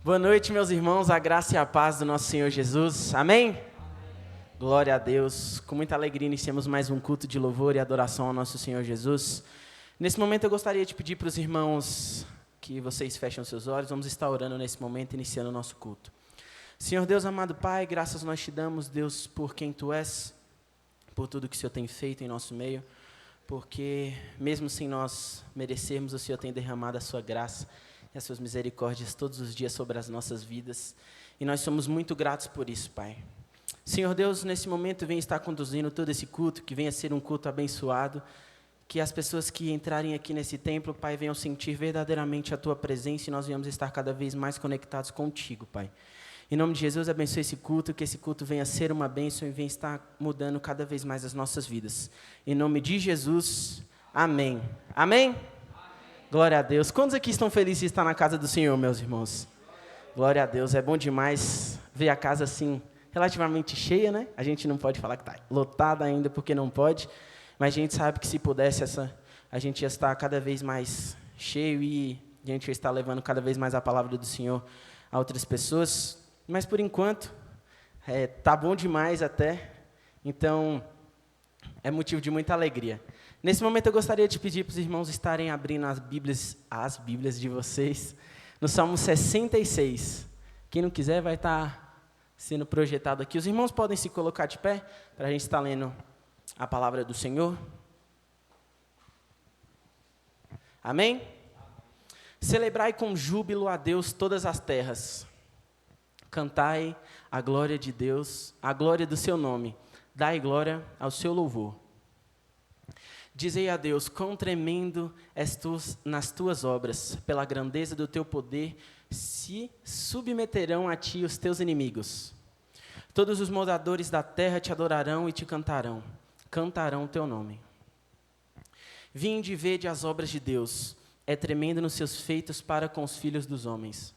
Boa noite, meus irmãos, a graça e a paz do nosso Senhor Jesus. Amém? Glória a Deus. Com muita alegria iniciamos mais um culto de louvor e adoração ao nosso Senhor Jesus. Nesse momento eu gostaria de pedir para os irmãos que vocês fechem os seus olhos. Vamos estar orando nesse momento, iniciando o nosso culto. Senhor Deus, amado Pai, graças nós te damos, Deus, por quem Tu és, por tudo que o Senhor tem feito em nosso meio, porque mesmo sem nós merecermos, o Senhor tem derramado a Sua graça e as Suas misericórdias todos os dias sobre as nossas vidas, e nós somos muito gratos por isso, Pai. Senhor Deus, nesse momento venha estar conduzindo todo esse culto, que venha ser um culto abençoado, que as pessoas que entrarem aqui nesse templo, Pai, venham sentir verdadeiramente a Tua presença e nós venhamos estar cada vez mais conectados contigo, Pai. Em nome de Jesus, abençoe esse culto, que esse culto venha ser uma bênção e venha estar mudando cada vez mais as nossas vidas. Em nome de Jesus, amém. Amém? Glória a Deus. Quantos aqui estão felizes de estar na casa do Senhor, meus irmãos? Glória a Deus, é bom demais ver a casa assim, relativamente cheia, né? A gente não pode falar que está lotada ainda, porque não pode, mas a gente sabe que se pudesse, a gente ia estar cada vez mais cheio e a gente ia estar levando cada vez mais a palavra do Senhor a outras pessoas. Mas, por enquanto, tá bom demais até, então é motivo de muita alegria. Nesse momento, eu gostaria de pedir para os irmãos estarem abrindo as Bíblias de vocês, no Salmo 66. Quem não quiser vai estar sendo projetado aqui. Os irmãos podem se colocar de pé, para a gente estar lendo a palavra do Senhor. Amém? Celebrai com júbilo a Deus todas as terras. Cantai a glória de Deus, a glória do seu nome. Dai glória ao seu louvor. Dizei a Deus, quão tremendo és tu nas tuas obras, pela grandeza do teu poder, se submeterão a ti os teus inimigos. Todos os moradores da terra te adorarão e te cantarão o teu nome. Vinde e vede as obras de Deus, é tremendo nos seus feitos para com os filhos dos homens.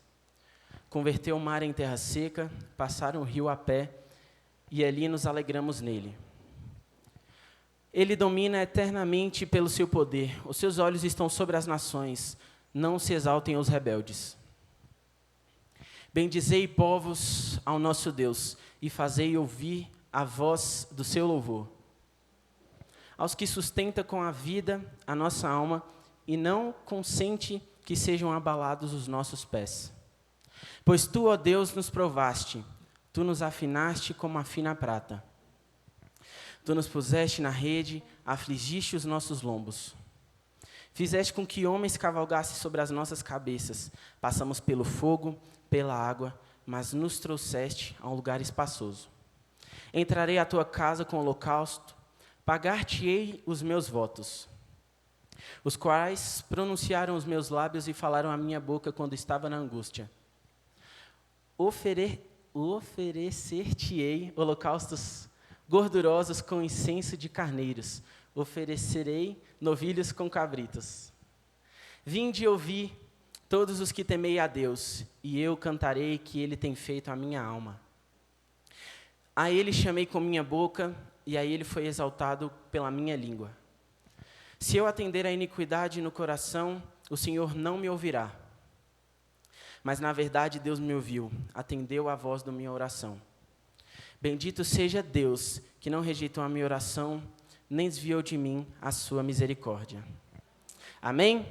Converteu o mar em terra seca, passaram o rio a pé, e ali nos alegramos nele. Ele domina eternamente pelo seu poder, os seus olhos estão sobre as nações, não se exaltem os rebeldes. Bendizei, povos, ao nosso Deus, e fazei ouvir a voz do seu louvor. Aos que sustenta com a vida a nossa alma, e não consente que sejam abalados os nossos pés. Pois tu, ó Deus, nos provaste, tu nos afinaste como a fina prata. Tu nos puseste na rede, afligiste os nossos lombos. Fizeste com que homens cavalgassem sobre as nossas cabeças. Passamos pelo fogo, pela água, mas nos trouxeste a um lugar espaçoso. Entrarei à tua casa com holocausto, pagar-te-ei os meus votos, os quais pronunciaram os meus lábios e falaram a minha boca quando estava na angústia. Oferecer-te-ei holocaustos gordurosos com incenso de carneiros, oferecerei novilhos com cabritos. Vinde e ouvi todos os que temei a Deus, e eu cantarei que Ele tem feito a minha alma. A Ele chamei com minha boca, e a Ele foi exaltado pela minha língua. Se eu atender à iniquidade no coração, o Senhor não me ouvirá. Mas, na verdade, Deus me ouviu, atendeu à voz da minha oração. Bendito seja Deus, que não rejeitou a minha oração, nem desviou de mim a sua misericórdia. Amém?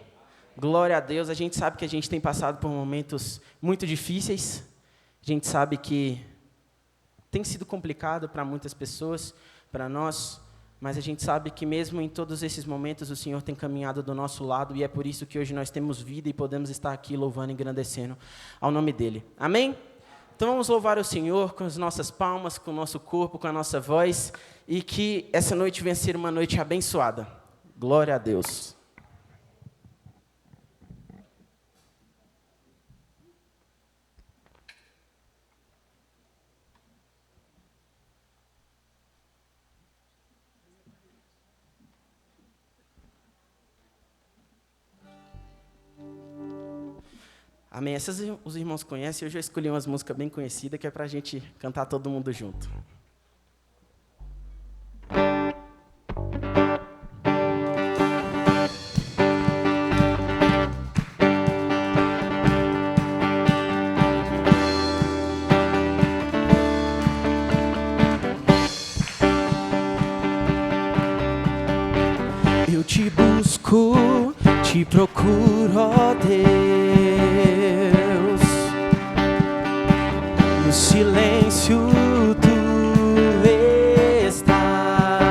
Glória a Deus. A gente sabe que a gente tem passado por momentos muito difíceis. A gente sabe que tem sido complicado para muitas pessoas, para nós, mas a gente sabe que mesmo em todos esses momentos o Senhor tem caminhado do nosso lado e é por isso que hoje nós temos vida e podemos estar aqui louvando e engrandecendo ao nome dEle. Amém? Então vamos louvar o Senhor com as nossas palmas, com o nosso corpo, com a nossa voz e que essa noite venha ser uma noite abençoada. Glória a Deus. Amém. Essas os irmãos conhecem, hoje eu escolhi umas músicas bem conhecidas, que é para a gente cantar todo mundo junto. te procuro, ó Deus, no silêncio tu estás.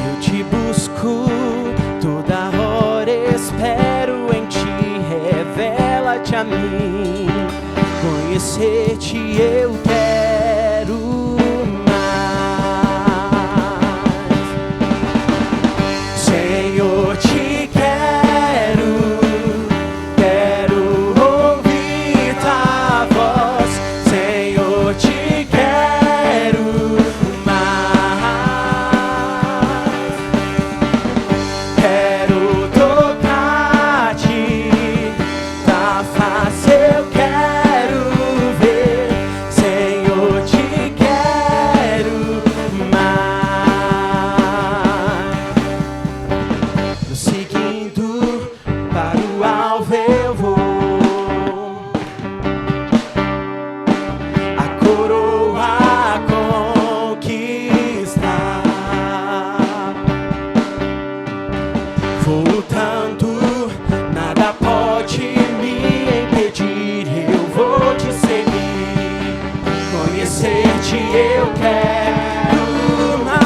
Eu te busco toda hora, espero em ti, revela-te a mim. Conhecer-te eu quero mais. Senhor, te quero ouvir tua voz. Senhor, te quero mais. Quero tocar-te, tua face eu quero ver. Senhor, te quero mais. Seguindo para o alvo eu vou, a coroa conquistar. Voltando, nada pode me impedir, eu vou te seguir. Conhecer-te eu quero mais.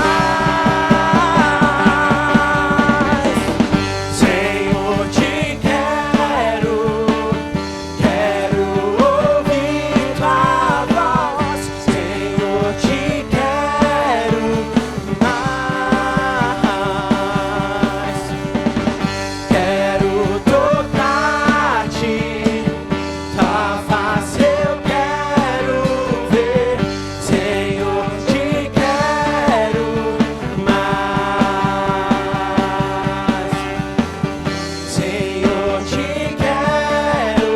Senhor, te quero ouvir tua voz. Senhor, te quero mais. Quero tocar-te, tua face eu quero ver. Senhor, te quero mais. Senhor, te quero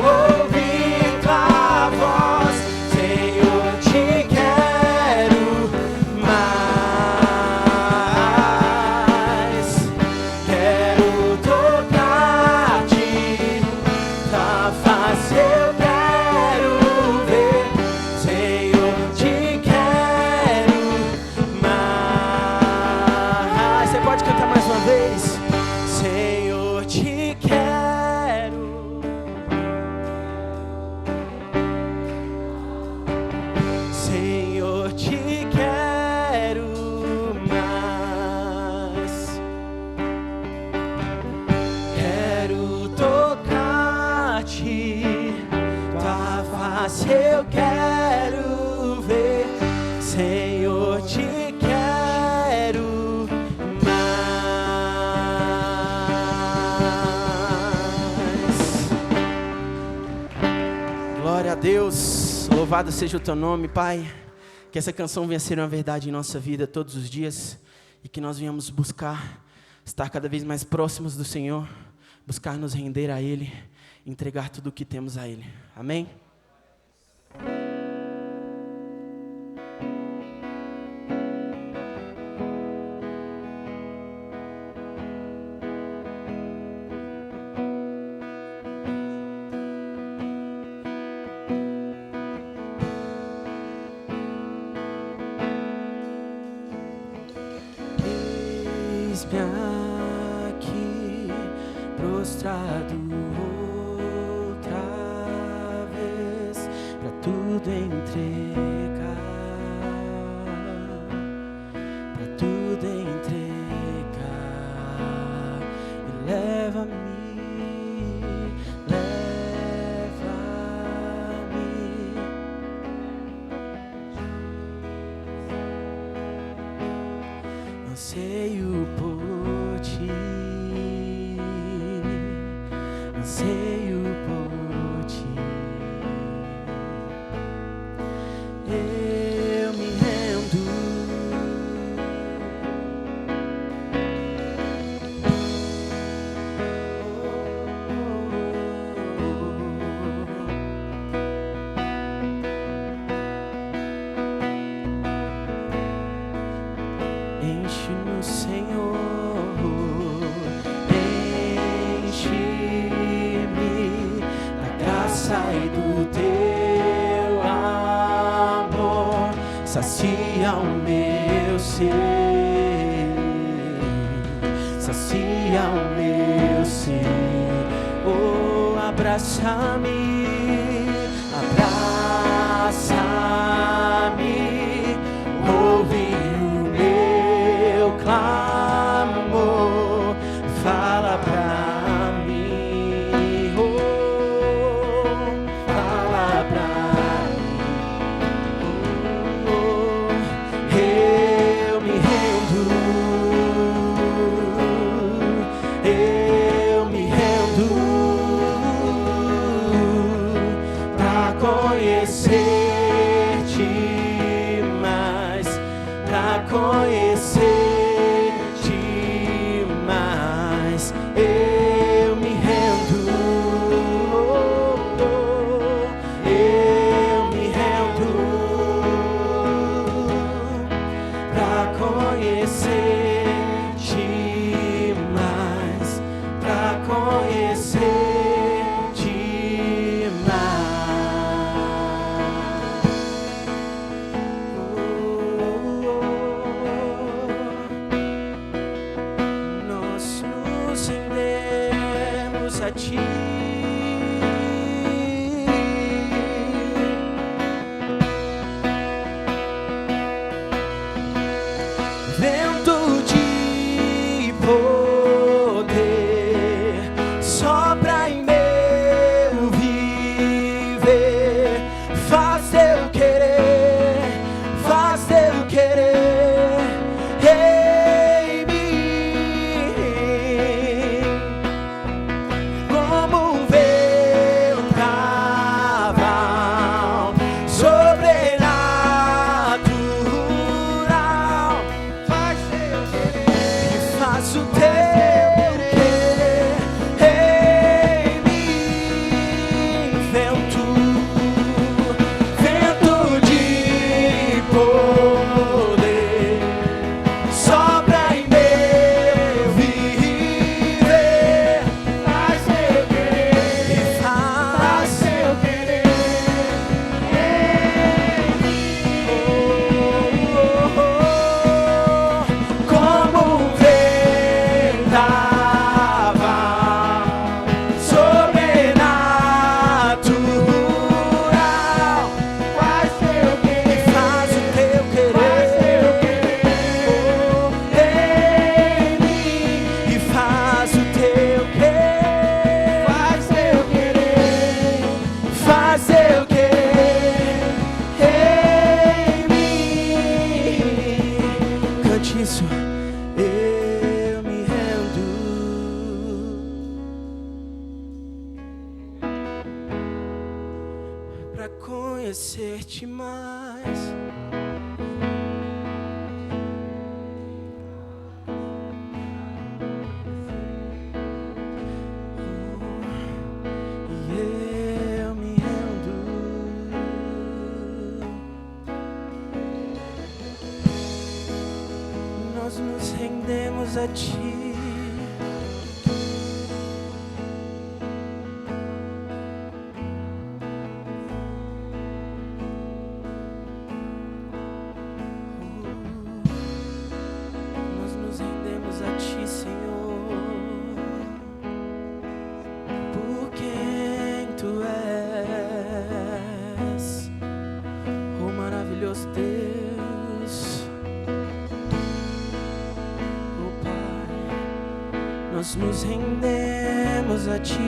ouvir tua voz. Senhor, te quero mais. Quero tocar-te, tua face eu quero ver. Senhor, te quero mais. Você pode cantar mais uma vez? Senhor, te quero. Senhor, te quero mais. Quero tocar-te, tua face eu quero ver. Senhor, te quero mais. Glória a Deus, louvado seja o teu nome, Pai. Que essa canção venha ser uma verdade em nossa vida todos os dias e que nós venhamos buscar estar cada vez mais próximos do Senhor, buscar nos render a Ele, entregar tudo o que temos a Ele. Amém? Eis-me aqui, prostrado outra vez, pra tudo entregar, pra tudo entregar. E leva-me, anseio por ti, anseio por ti. Eu me rendo, enche-nos, Senhor, enche-me da graça e do teu amor, sacia o meu ser. ao meu ser. Oh, abraça-me, abraça-me, ouve o meu clamor, fala pra mim, oh, fala pra mim, oh, eu me rendo, pra conhecer-te mais, pra conhecer-te mais, eu me rendo, eu me rendo, pra conhecer-te mais, pra conhecer-te mais. Nós nos rendemos a ti. Vento de poder sopra em meu viver, faz eu querer, faz eu querer em mim, como um vendaval sobrenatural, faz eu querer e faz o teu querer em mim. Vento de poder sopra em meu viver, faz eu querer e faz eu querer em mim, como um vendaval sobrenatural, faz eu querer e faz o teu querer em mim, e faz o teu querer, faz eu querer, faz eu querer em mim. Cante isso. Eu me rendo pra conhecer-te mais. E eu me rendo. Nós nos rendemos a ti. Nós nos rendemos a ti, Senhor, por quem tu és, oh maravilhoso Deus, oh Pai, nós nos rendemos a ti.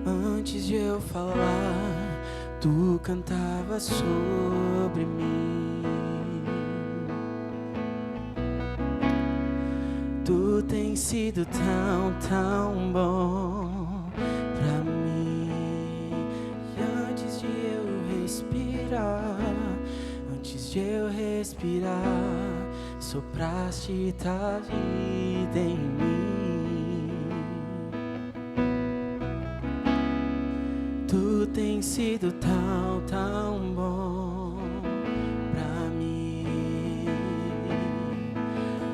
Antes de eu falar, tu cantava sobre mim. Tu tens sido tão, tão bom pra mim. de eu respirar, sopraste tua vida em mim. Tu tens sido tão, tão bom pra mim.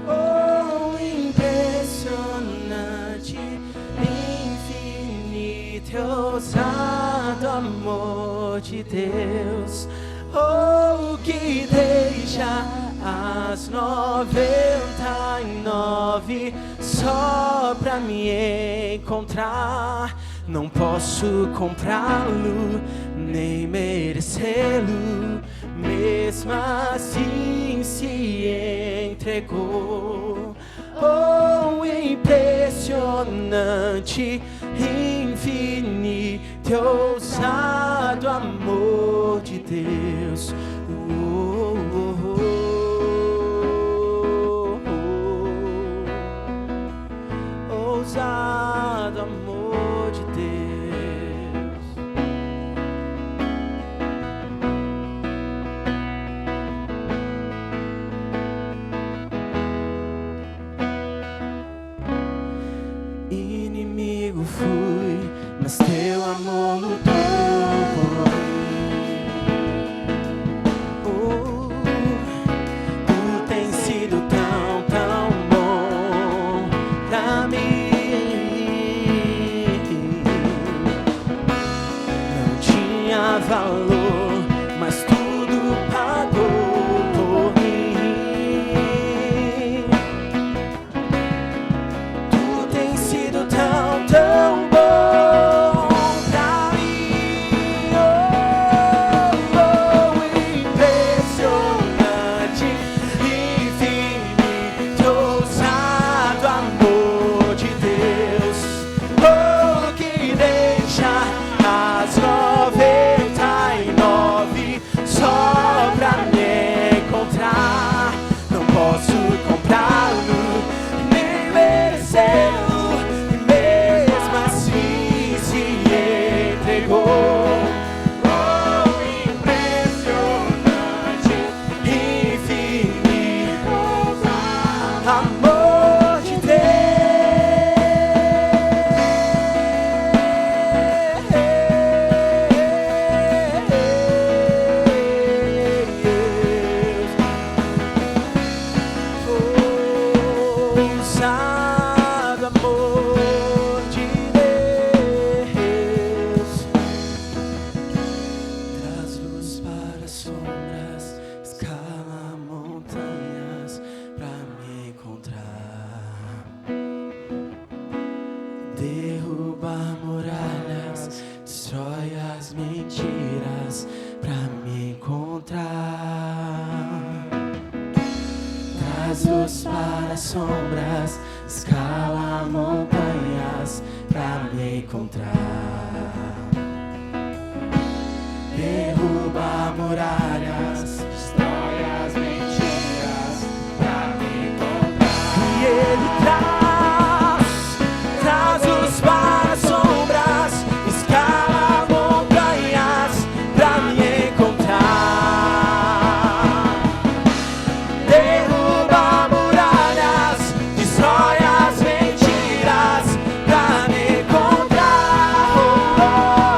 Oh, impressionante, infinito e ousado amor de Deus. Oh, que deixa as 99 só pra me encontrar. Não posso comprá-lo, nem merecê-lo, mesmo assim se entregou. Oh, impressionante, infinito e ousado amor de Deus. Oh, oh, oh, oh. Ousado amor de Deus. Inimigo fui, mas teu amor lutou por mim. Oh, tu tens sido tão, tão bom pra mim. Não tinha valor, mas tudo pagou por mim. Tu tens sido tão, tão bom pra mim. Oh, oh, impressionante, infinito, ousado amor de Deus. Oh, que deixa as 99 só pra me encontrar. Não posso comprá-lo, nem merecê-lo, e mesmo assim se entregou. Oh, impressionante, infinito, amor de ousado amor de Deus. Traz luz para as sombras, escala montanhas pra me encontrar. Derruba muralhas, destrói as mentiras pra me encontrar. Traz luz para as sombras, escala montanhas pra me encontrar. Derruba muralhas, destrói as mentiras pra me encontrar. E Ele traz luz para as sombras, escala montanhas pra me encontrar. Derruba muralhas, destrói as mentiras pra me encontrar. Oh, oh.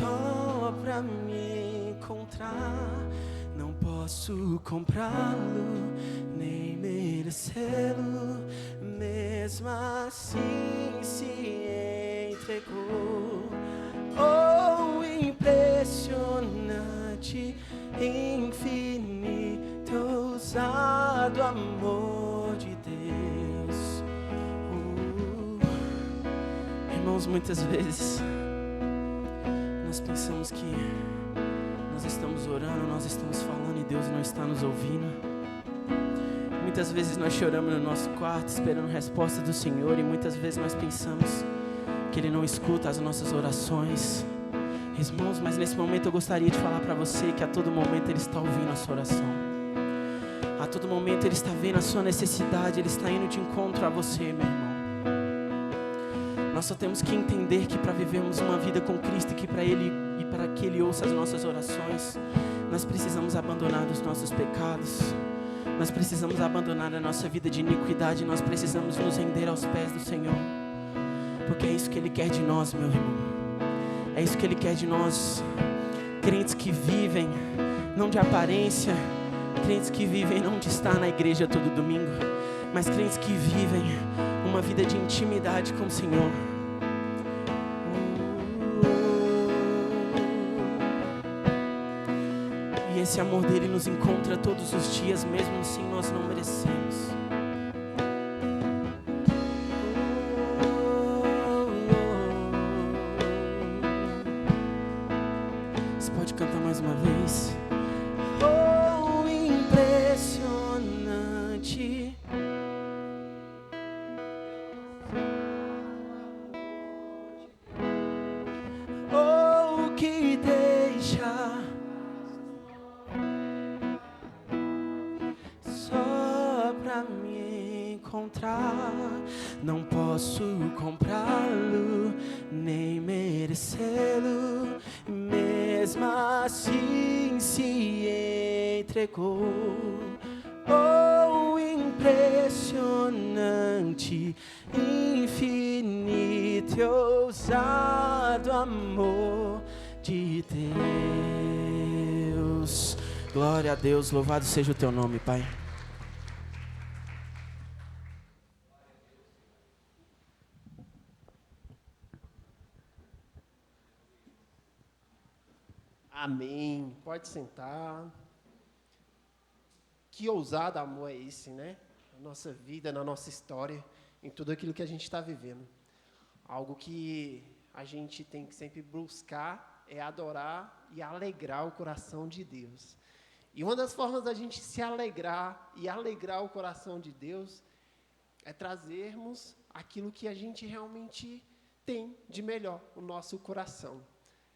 só pra me encontrar. Não posso comprá-lo, nem merecê-lo. Mesmo assim se entregou. Oh, impressionante, infinito, ousado amor de Deus. Irmãos, muitas vezes nós pensamos que nós estamos orando, nós estamos falando e Deus não está nos ouvindo. Muitas vezes nós choramos no nosso quarto esperando resposta do Senhor, e muitas vezes nós pensamos que Ele não escuta as nossas orações. Irmãos, mas nesse momento eu gostaria de falar para você que a todo momento Ele está ouvindo a sua oração. A todo momento Ele está vendo a sua necessidade, Ele está indo de encontro a você, meu irmão. Nós só temos que entender que para vivermos uma vida com Cristo e que para que Ele ouça as nossas orações, nós precisamos abandonar os nossos pecados. Nós precisamos abandonar a nossa vida de iniquidade. Nós precisamos nos render aos pés do Senhor. Porque é isso que Ele quer de nós, meu irmão. É isso que Ele quer de nós. Crentes que vivem, não de aparência. Crentes que vivem não de estar na igreja todo domingo. Mas crentes que vivem uma vida de intimidade com o Senhor. E esse amor dele nos encontra todos os dias, mesmo assim nós não merecemos. Você pode cantar mais uma vez? Oh, impressionante. Oh, que deixa só pra me encontrar. Não posso comprá-lo, nem merecê-lo. Mesmo assim se entregou. Oh, impressionante, infinito e ousado amor de Deus. Glória a Deus, louvado seja o teu nome, Pai. Amém. Pode sentar. Que ousado amor é esse, né? Na nossa vida, na nossa história, em tudo aquilo que a gente está vivendo. Algo que a gente tem que sempre buscar é adorar e alegrar o coração de Deus. E uma das formas da gente se alegrar e alegrar o coração de Deus é trazermos aquilo que a gente realmente tem de melhor, o nosso coração.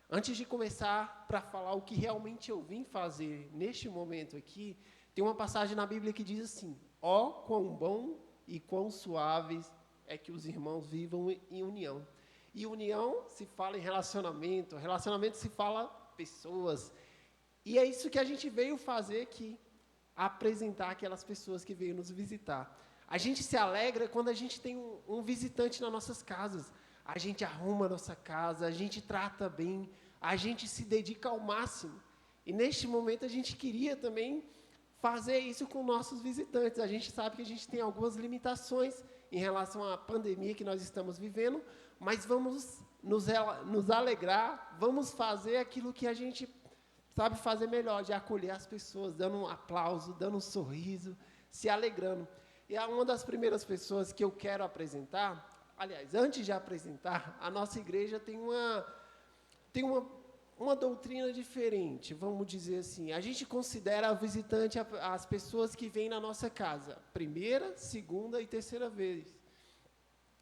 Antes de começar para falar o que realmente eu vim fazer neste momento aqui, tem uma passagem na Bíblia que diz assim: ó, quão bom e quão suaves é que os irmãos vivam em união. E união se fala em relacionamento, relacionamento se fala pessoas. E é isso que a gente veio fazer aqui, apresentar aquelas pessoas que veio nos visitar. A gente se alegra quando a gente tem um visitante nas nossas casas. A gente arruma a nossa casa, a gente trata bem, a gente se dedica ao máximo. E neste momento a gente queria também fazer isso com nossos visitantes. A gente sabe que a gente tem algumas limitações em relação à pandemia que nós estamos vivendo, mas vamos nos alegrar, vamos fazer aquilo que a gente sabe fazer melhor, de acolher as pessoas, dando um aplauso, dando um sorriso, se alegrando. E uma das primeiras pessoas que eu quero apresentar, aliás, antes de apresentar, a nossa igreja tem uma doutrina diferente, vamos dizer assim. A gente considera o visitante as pessoas que vêm na nossa casa, primeira, segunda e terceira vez.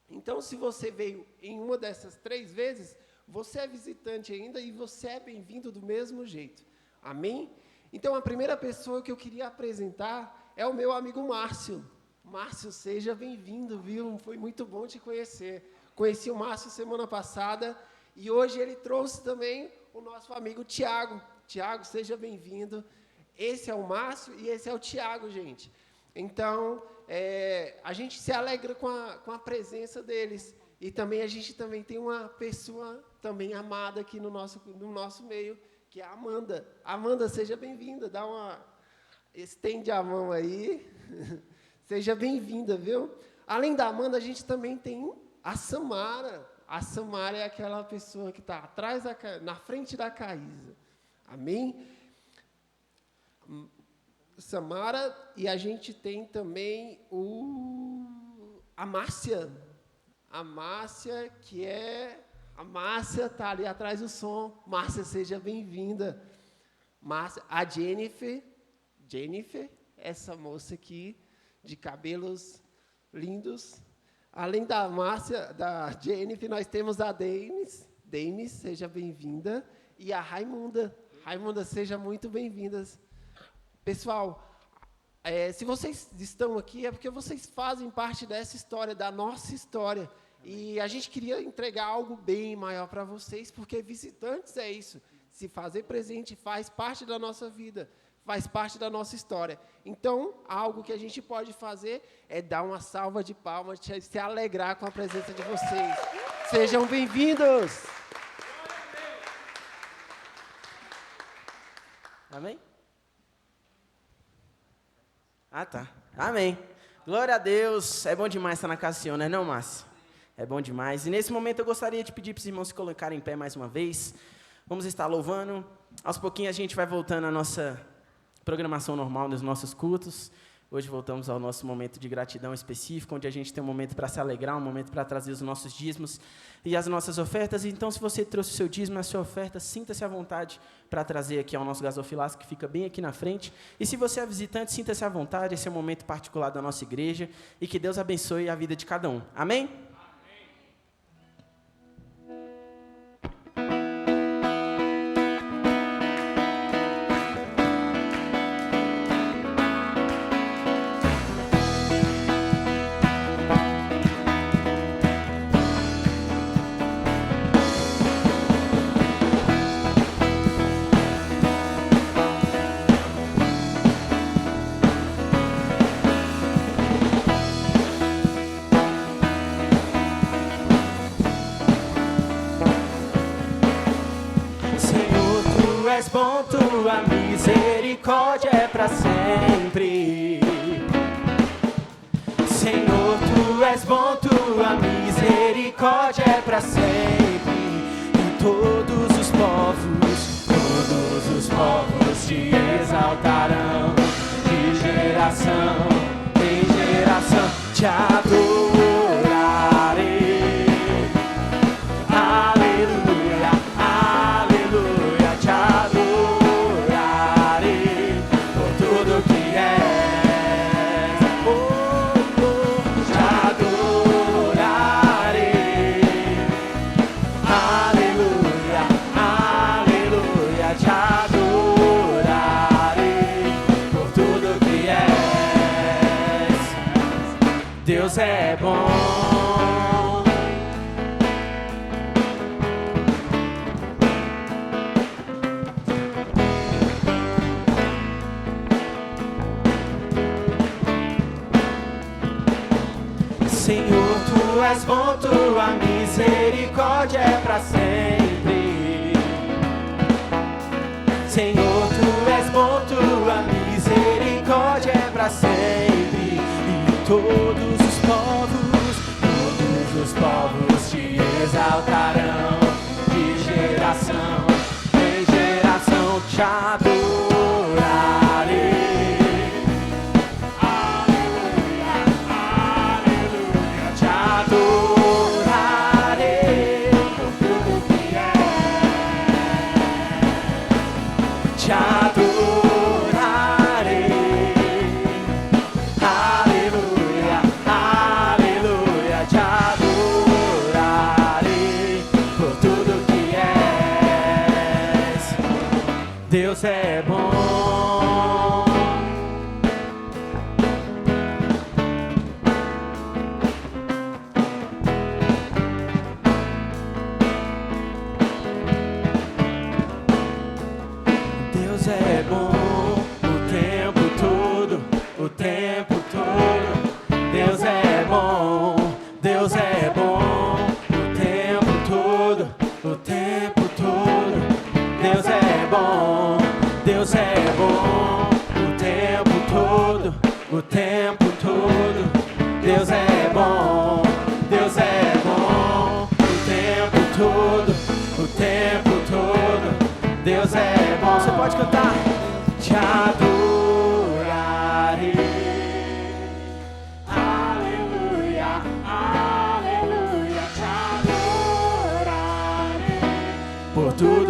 Então, se você veio em uma dessas 3 vezes, você é visitante ainda e você é bem-vindo do mesmo jeito. Amém? Então, a primeira pessoa que eu queria apresentar é o meu amigo Márcio. Márcio, seja bem-vindo, viu? Foi muito bom te conhecer. Conheci o Márcio semana passada e hoje ele trouxe também o nosso amigo Tiago. Tiago, seja bem-vindo. Esse é o Márcio e esse é o Tiago, gente. Então, a gente se alegra com a presença deles. E também a gente também tem uma pessoa também amada aqui no nosso meio, que é a Amanda. Amanda, seja bem-vinda, estende a mão aí, seja bem-vinda, viu? Além da Amanda, a gente também tem a Samara. A Samara é aquela pessoa que está na frente da Caísa. Amém? Samara, e a gente tem também a Márcia. A Márcia, a Márcia está ali atrás do som. Márcia, seja bem-vinda. Márcia, a Jennifer, essa moça aqui, de cabelos lindos. Além da Márcia, da Jennifer, nós temos a Denis. Denis, seja bem-vinda. E a Raimunda. Raimunda, seja muito bem-vindas. Pessoal, se vocês estão aqui, é porque vocês fazem parte dessa história, da nossa história. E a gente queria entregar algo bem maior para vocês, porque visitantes é isso. Se fazer presente faz parte da nossa vida, faz parte da nossa história. Então, algo que a gente pode fazer é dar uma salva de palmas, se alegrar com a presença de vocês. Sejam bem-vindos! Amém? Ah, tá. Amém. Glória a Deus. É bom demais estar na casa do Senhor, não é não, Márcio? É bom demais. E nesse momento eu gostaria de pedir para os irmãos se colocarem em pé mais uma vez. Vamos estar louvando. Aos pouquinhos a gente vai voltando à nossa programação normal dos nossos cultos. Hoje voltamos ao nosso momento de gratidão específico, onde a gente tem um momento para se alegrar, um momento para trazer os nossos dízimos e as nossas ofertas. Então, se você trouxe o seu dízimo, a sua oferta, sinta-se à vontade para trazer aqui ao nosso gasofilasco, que fica bem aqui na frente. E se você é visitante, sinta-se à vontade, esse é um momento particular da nossa igreja, e que Deus abençoe a vida de cada um. Amém? Bom, tua misericórdia é para sempre. Senhor, tu és bom, tua misericórdia é para sempre. E todos os povos te exaltarão. De geração em geração te adorarei. Aleluia, aleluia, te adorarei. Deus é bom. Senhor, tu és bom, tua misericórdia é para sempre. Senhor, tu és bom, tua misericórdia é para sempre. E todos os povos te exaltarão. De geração em geração te adorarei. Aleluia, aleluia, te adorarei por tudo que é. Te adorarei. Deus é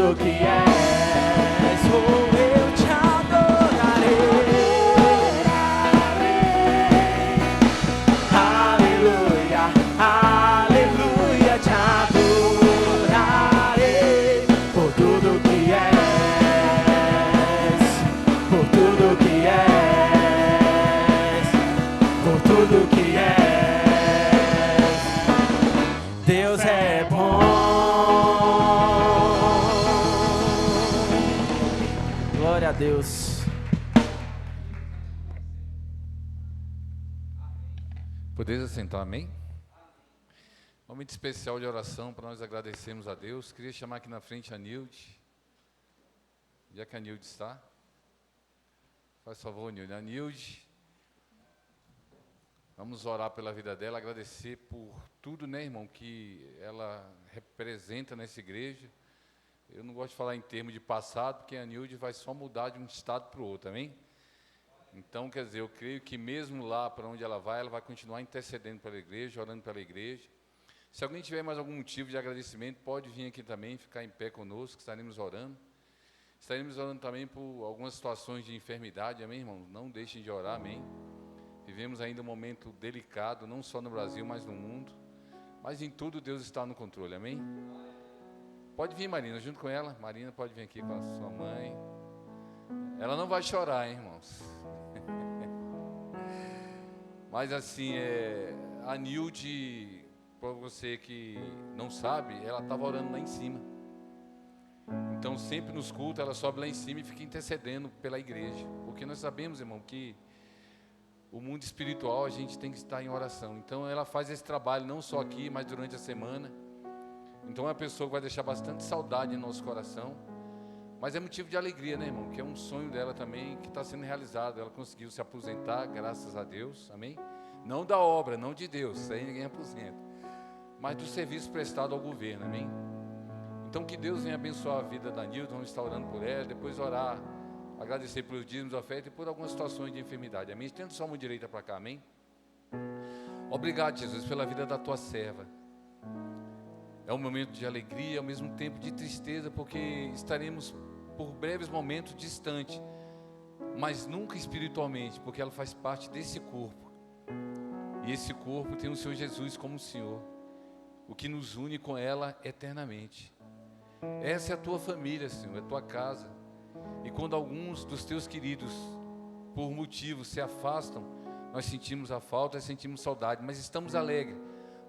tudo que és, oh, eu te adorarei. Aleluia, aleluia, te adorarei por tudo que és, por tudo que és, por tudo que és. Deus é bom. Glória a Deus. Podeis assentar, amém? Momento especial de oração para nós agradecermos a Deus. Queria chamar aqui na frente a Nilde. Onde é que a Nilde está? Faz favor, Nilde. A Nilde, vamos orar pela vida dela, agradecer por tudo, né, irmão, que ela representa nessa igreja. Eu não gosto de falar em termos de passado, porque a Nilde vai só mudar de um estado para o outro, amém? Então, quer dizer, eu creio que mesmo lá para onde ela vai continuar intercedendo pela igreja, orando pela igreja. Se alguém tiver mais algum motivo de agradecimento, pode vir aqui também, ficar em pé conosco, estaremos orando. Estaremos orando também por algumas situações de enfermidade, amém, irmão? Não deixem de orar, amém? Vivemos ainda um momento delicado, não só no Brasil, mas no mundo. Mas em tudo Deus está no controle, amém? Pode vir, Marina, junto com ela. Marina pode vir aqui com a sua mãe. Ela não vai chorar, hein, irmãos? Mas assim, a Nilde, para você que não sabe, ela estava orando lá em cima. Então sempre nos cultos ela sobe lá em cima e fica intercedendo pela igreja. Porque nós sabemos, irmão, que o mundo espiritual a gente tem que estar em oração. Então ela faz esse trabalho não só aqui, mas durante a semana. Então é uma pessoa que vai deixar bastante saudade em nosso coração. Mas é motivo de alegria, né, irmão? Que é um sonho dela também que está sendo realizado. Ela conseguiu se aposentar, graças a Deus, amém? Não da obra, não de Deus, isso aí ninguém aposenta. Mas do serviço prestado ao governo, amém? Então que Deus venha abençoar a vida da Nilde, vamos estar orando por ela, depois orar, agradecer pelos dízimos, ofertas e por algumas situações de enfermidade, amém? Tendo sua mão direita para cá, amém? Obrigado, Jesus, pela vida da tua serva. É um momento de alegria, ao mesmo tempo de tristeza, porque estaremos por breves momentos distante, mas nunca espiritualmente, porque ela faz parte desse corpo. E esse corpo tem o Senhor Jesus como Senhor, o que nos une com ela eternamente. Essa é a tua família, Senhor, é a tua casa. E quando alguns dos teus queridos, por motivos, se afastam, nós sentimos a falta, sentimos saudade, mas estamos alegres,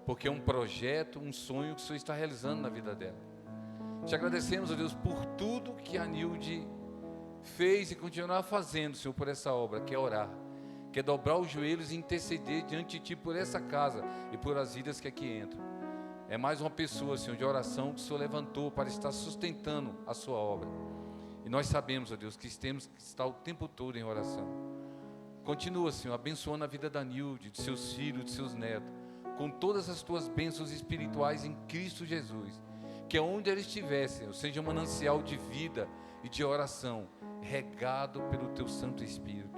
porque é um projeto, um sonho que o Senhor está realizando na vida dela. Te agradecemos, ó Deus, por tudo que a Nilde fez e continuará fazendo, Senhor, por essa obra, que é orar, que é dobrar os joelhos e interceder diante de Ti por essa casa e por as vidas que aqui entram. É mais uma pessoa, Senhor, de oração que o Senhor levantou para estar sustentando a sua obra. E nós sabemos, ó Deus, que temos que estar o tempo todo em oração. Continua, Senhor, abençoando a vida da Nilde, de seus filhos, de seus netos, com todas as tuas bênçãos espirituais em Cristo Jesus. Que onde ela estiver, Senhor, seja um manancial de vida e de oração, regado pelo Teu Santo Espírito.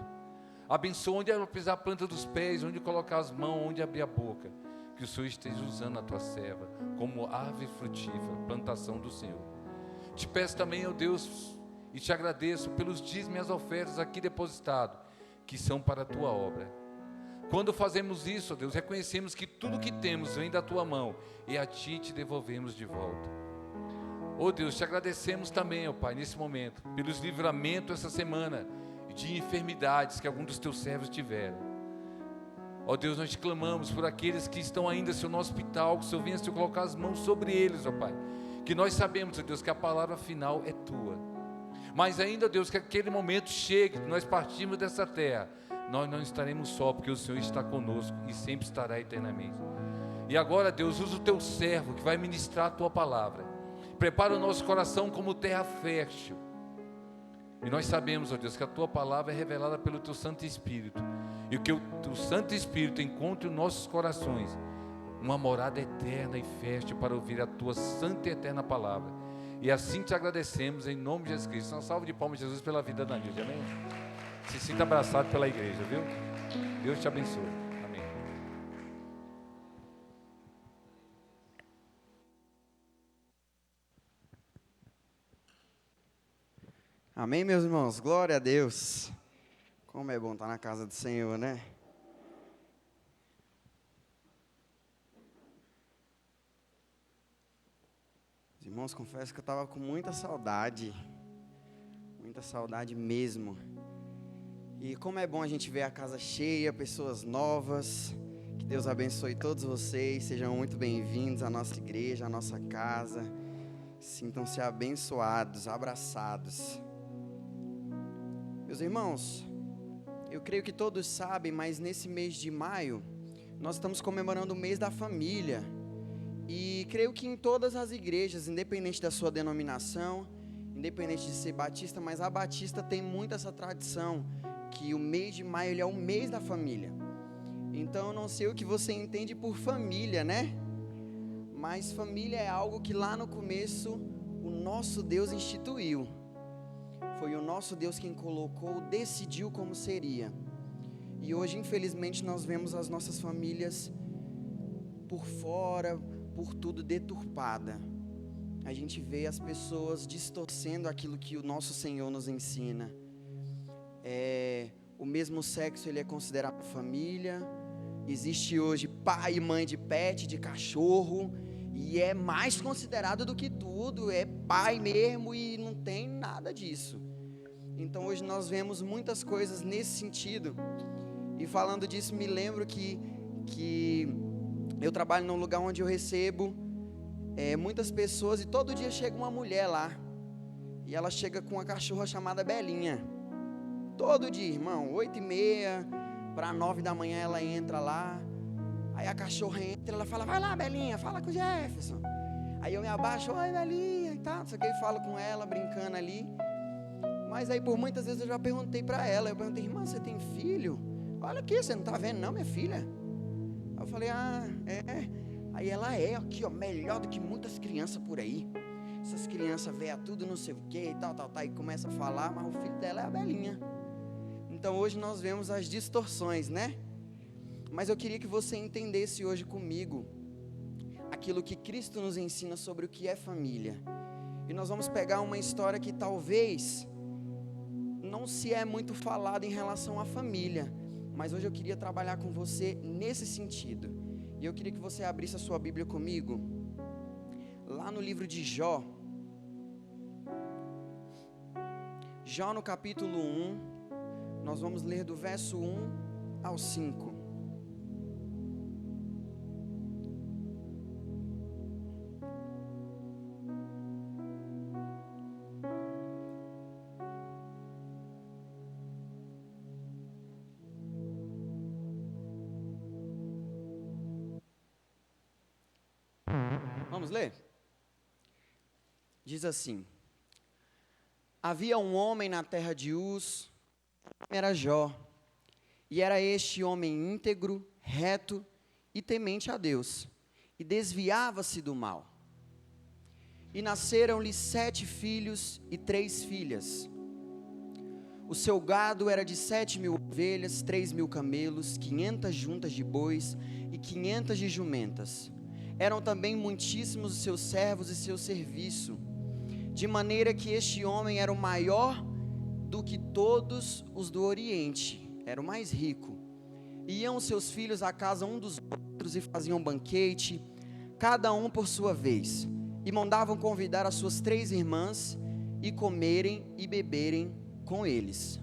Abençoa onde ela pisar a planta dos pés, onde colocar as mãos, onde abrir a boca. Que o Senhor esteja usando a Tua serva como árvore frutífera, plantação do Senhor. Te peço também, ó Deus, e te agradeço pelos dízimos e as ofertas aqui depositados, que são para a Tua obra. Quando fazemos isso, ó Deus, reconhecemos que tudo que temos vem da Tua mão e a Ti te devolvemos de volta. Ó Deus, te agradecemos também, ó Pai, nesse momento, pelos livramentos essa semana de enfermidades que alguns dos Teus servos tiveram. Ó Deus, nós te clamamos por aqueles que estão ainda, Senhor, no hospital, que o Senhor venha, Senhor, colocar as mãos sobre eles, ó Pai. Que nós sabemos, ó Deus, que a palavra final é Tua. Mas ainda, ó Deus, que aquele momento chegue, que nós partimos dessa terra, nós não estaremos só, porque o Senhor está conosco e sempre estará eternamente. E agora, Deus, usa o Teu servo que vai ministrar a Tua palavra. Prepara o nosso coração como terra fértil. E nós sabemos, ó Deus, que a Tua palavra é revelada pelo Teu Santo Espírito. E que o Teu Santo Espírito encontre em nossos corações uma morada eterna e fértil para ouvir a Tua santa e eterna palavra. E assim te agradecemos em nome de Jesus Cristo. Uma salva de palmas, Jesus, pela vida da Nilde, amém? Se sinta abraçado pela igreja, viu? Deus te abençoe. Amém. Amém, meus irmãos? Glória a Deus. Como é bom estar na casa do Senhor, né? Irmãos, confesso que eu estava com muita saudade mesmo. E como é bom a gente ver a casa cheia, pessoas novas. Que Deus abençoe todos vocês, sejam muito bem-vindos à nossa igreja, à nossa casa. Sintam-se abençoados, abraçados. Meus irmãos, eu creio que todos sabem, mas nesse mês de maio, nós estamos comemorando o mês da família. E creio que em todas as igrejas, independente da sua denominação, independente de ser batista, mas a batista tem muito essa tradição, que o mês de maio ele é o mês da família. Então eu não sei o que você entende por família, né? Mas família é algo que lá no começo o nosso Deus instituiu. Foi o nosso Deus quem colocou, decidiu como seria. E hoje, infelizmente, nós vemos as nossas famílias por fora, por tudo deturpada. A gente vê as pessoas distorcendo aquilo que o nosso Senhor nos ensina. O mesmo sexo ele é considerado família. Existe hoje pai e mãe de pet, de cachorro, e é mais considerado do que tudo, é pai mesmo e não tem nada disso. Então hoje nós vemos muitas coisas nesse sentido. E falando disso, me lembro que eu trabalho num lugar onde eu recebo muitas pessoas, e todo dia chega uma mulher lá, e ela chega com uma cachorra chamada Belinha. Todo dia, irmão, 8h30 para 9 da manhã ela entra lá. Aí a cachorra entra, ela fala: vai lá, Belinha, fala com o Jefferson. Aí eu me abaixo: oi, Belinha, e tal, não sei o que, eu falo com ela, brincando ali. Mas aí por muitas vezes eu já perguntei para ela, irmã, você tem filho? Olha aqui, você não está vendo não, minha filha? Aí eu falei: Aí ela aqui, ó, melhor do que muitas crianças por aí. Essas crianças veem tudo não sei o que, e tal, e começa a falar, mas o filho dela é a Belinha. Então hoje nós vemos as distorções, né? Mas eu queria que você entendesse hoje comigo aquilo que Cristo nos ensina sobre o que é família. E nós vamos pegar uma história que talvez não se é muito falado em relação à família, mas hoje eu queria trabalhar com você nesse sentido. E eu queria que você abrisse a sua Bíblia comigo, lá no livro de Jó. Jó no capítulo 1, nós vamos ler do verso 1 ao 5. Vamos ler? Diz assim: havia um homem na terra de Uz, era Jó, e era este homem íntegro, reto e temente a Deus, e desviava-se do mal. E nasceram-lhe 7 filhos e 3 filhas. O seu gado era de 7.000 ovelhas, 3.000 camelos, 500 juntas de bois e 500 de jumentas. Eram também muitíssimos os seus servos e seu serviço, de maneira que este homem era o maior do que todos os do Oriente, era o mais rico. Iam seus filhos à casa um dos outros e faziam banquete, cada um por sua vez, e mandavam convidar as suas 3 irmãs, e comerem e beberem com eles.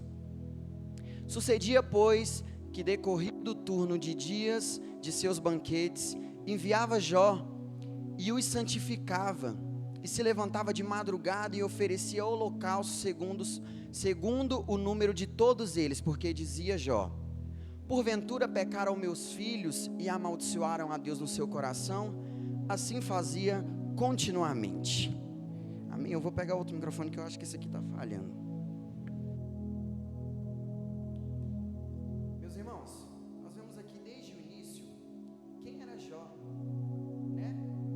Sucedia, pois, que decorrido o turno de dias de seus banquetes, enviava Jó e os santificava, e se levantava de madrugada e oferecia holocausto segundo o número de todos eles, porque dizia Jó: porventura pecaram meus filhos e amaldiçoaram a Deus no seu coração? Assim fazia continuamente. Amém? Eu vou pegar outro microfone que eu acho que esse aqui está falhando. Meus irmãos, nós vemos aqui desde o início quem era Jó, né?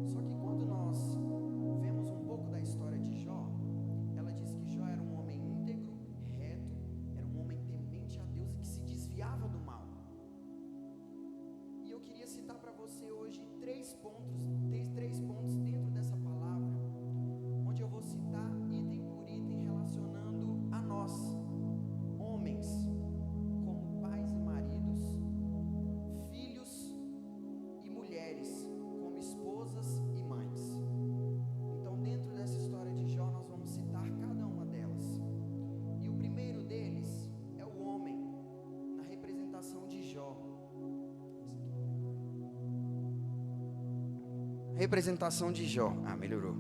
Só que quando nós vemos um pouco da história de Jó, ela diz que Jó era um homem íntegro, reto, era um homem temente a Deus e que se desviava do mal. E eu queria citar para você hoje 3 pontos dentro dessa palavra, onde eu vou citar item por item relacionando a Representação de Jó. Melhorou.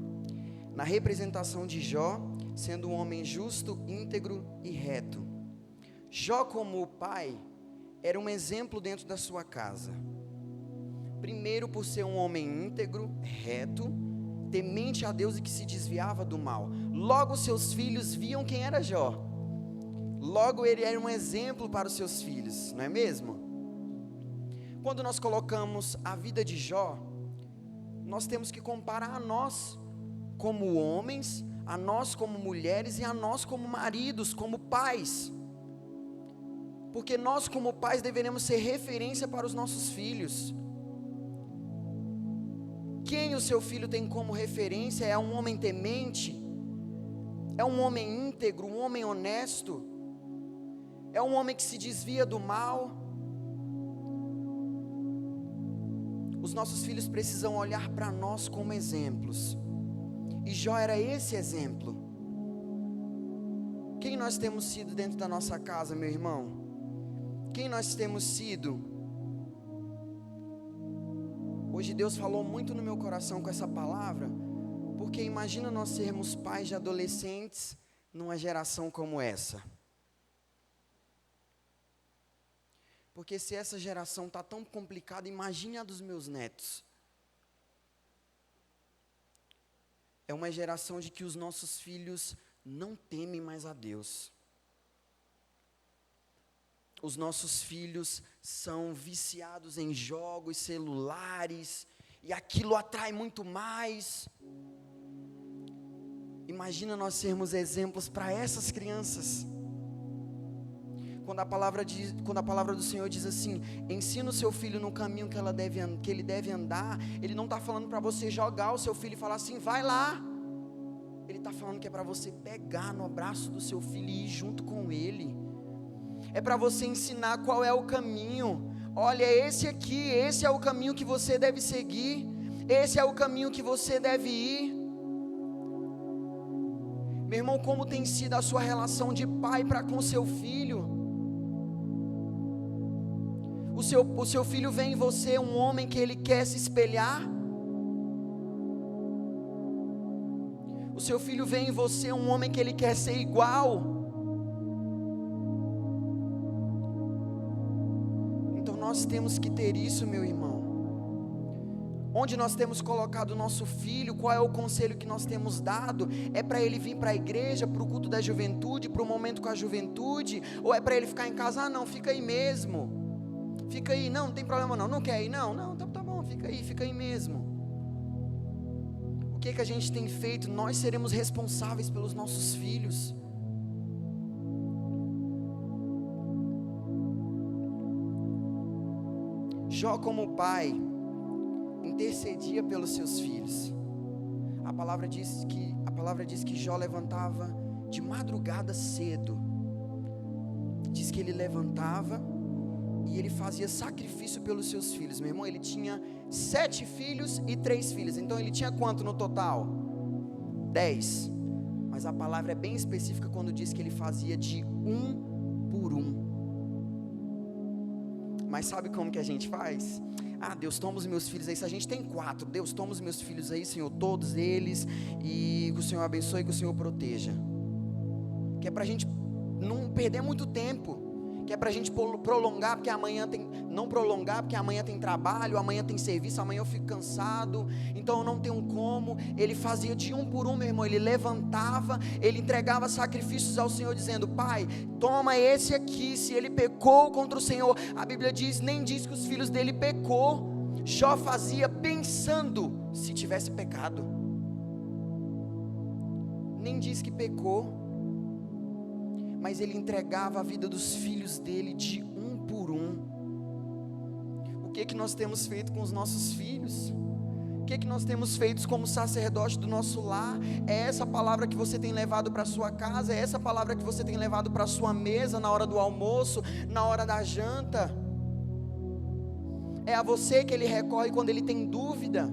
Na representação de Jó, sendo um homem justo, íntegro e reto. Jó, como pai, era um exemplo dentro da sua casa. Primeiro, por ser um homem íntegro, reto, temente a Deus e que se desviava do mal. Logo, seus filhos viam quem era Jó. Logo, ele era um exemplo para os seus filhos, não é mesmo? Quando nós colocamos a vida de Jó, nós temos que comparar a nós como homens, a nós como mulheres e a nós como maridos, como pais. Porque nós como pais deveremos ser referência para os nossos filhos. Quem o seu filho tem como referência é um homem temente, é um homem íntegro, um homem honesto, é um homem que se desvia do mal. Os nossos filhos precisam olhar para nós como exemplos, e Jó era esse exemplo. Quem nós temos sido dentro da nossa casa, meu irmão? Quem nós temos sido? Hoje Deus falou muito no meu coração com essa palavra, porque imagina nós sermos pais de adolescentes numa geração como essa. Porque se essa geração está tão complicada, imagine a dos meus netos. É uma geração de que os nossos filhos não temem mais a Deus. Os nossos filhos são viciados em jogos, celulares, e aquilo atrai muito mais. Imagina nós sermos exemplos para essas crianças. Quando a palavra do Senhor diz assim: ensina o seu filho no caminho que ele deve andar, Ele não está falando para você jogar o seu filho e falar assim, vai lá. Ele está falando que é para você pegar no abraço do seu filho e ir junto com ele. É para você ensinar qual é o caminho. Olha, esse aqui, esse é o caminho que você deve seguir. Esse é o caminho que você deve ir. Meu irmão, como tem sido a sua relação de pai para com seu filho? O seu filho vê em você um homem que ele quer se espelhar? O seu filho vê em você um homem que ele quer ser igual? Então nós temos que ter isso, meu irmão. Onde nós temos colocado o nosso filho, qual é o conselho que nós temos dado? É para ele vir para a igreja, para o culto da juventude, para o momento com a juventude? Ou é para ele ficar em casa? Não, fica aí mesmo. Fica aí, não tem problema não quer ir? Não, tá bom, fica aí mesmo. O que a gente tem feito? Nós seremos responsáveis pelos nossos filhos. Jó, como pai, intercedia pelos seus filhos. A palavra diz que Jó levantava de madrugada cedo. Diz que ele levantava e ele fazia sacrifício pelos seus filhos. Meu irmão, ele tinha 7 filhos e 3 filhas. Então ele tinha quanto no total? 10. Mas a palavra é bem específica quando diz que ele fazia de um por um. Mas sabe como que a gente faz? Deus, toma os meus filhos aí. Se a gente tem 4, Deus, toma os meus filhos aí, Senhor, todos eles, e que o Senhor abençoe e que o Senhor proteja. Que é pra gente não perder muito tempo. Que é pra gente prolongar, porque amanhã tem... Não prolongar, porque amanhã tem trabalho, amanhã tem serviço, amanhã eu fico cansado, então eu não tenho como. Ele fazia de um por um, meu irmão. Ele levantava, ele entregava sacrifícios ao Senhor, dizendo: Pai, toma esse aqui. Se ele pecou contra o Senhor, a Bíblia nem diz que os filhos dele pecou. Jó fazia pensando se tivesse pecado. Nem diz que pecou. Mas ele entregava a vida dos filhos dele de um por um. O que nós temos feito com os nossos filhos? O que nós temos feito como sacerdote do nosso lar? É essa palavra que você tem levado para a sua casa? É essa palavra que você tem levado para a sua mesa na hora do almoço, na hora da janta? É a você que ele recorre quando ele tem dúvida?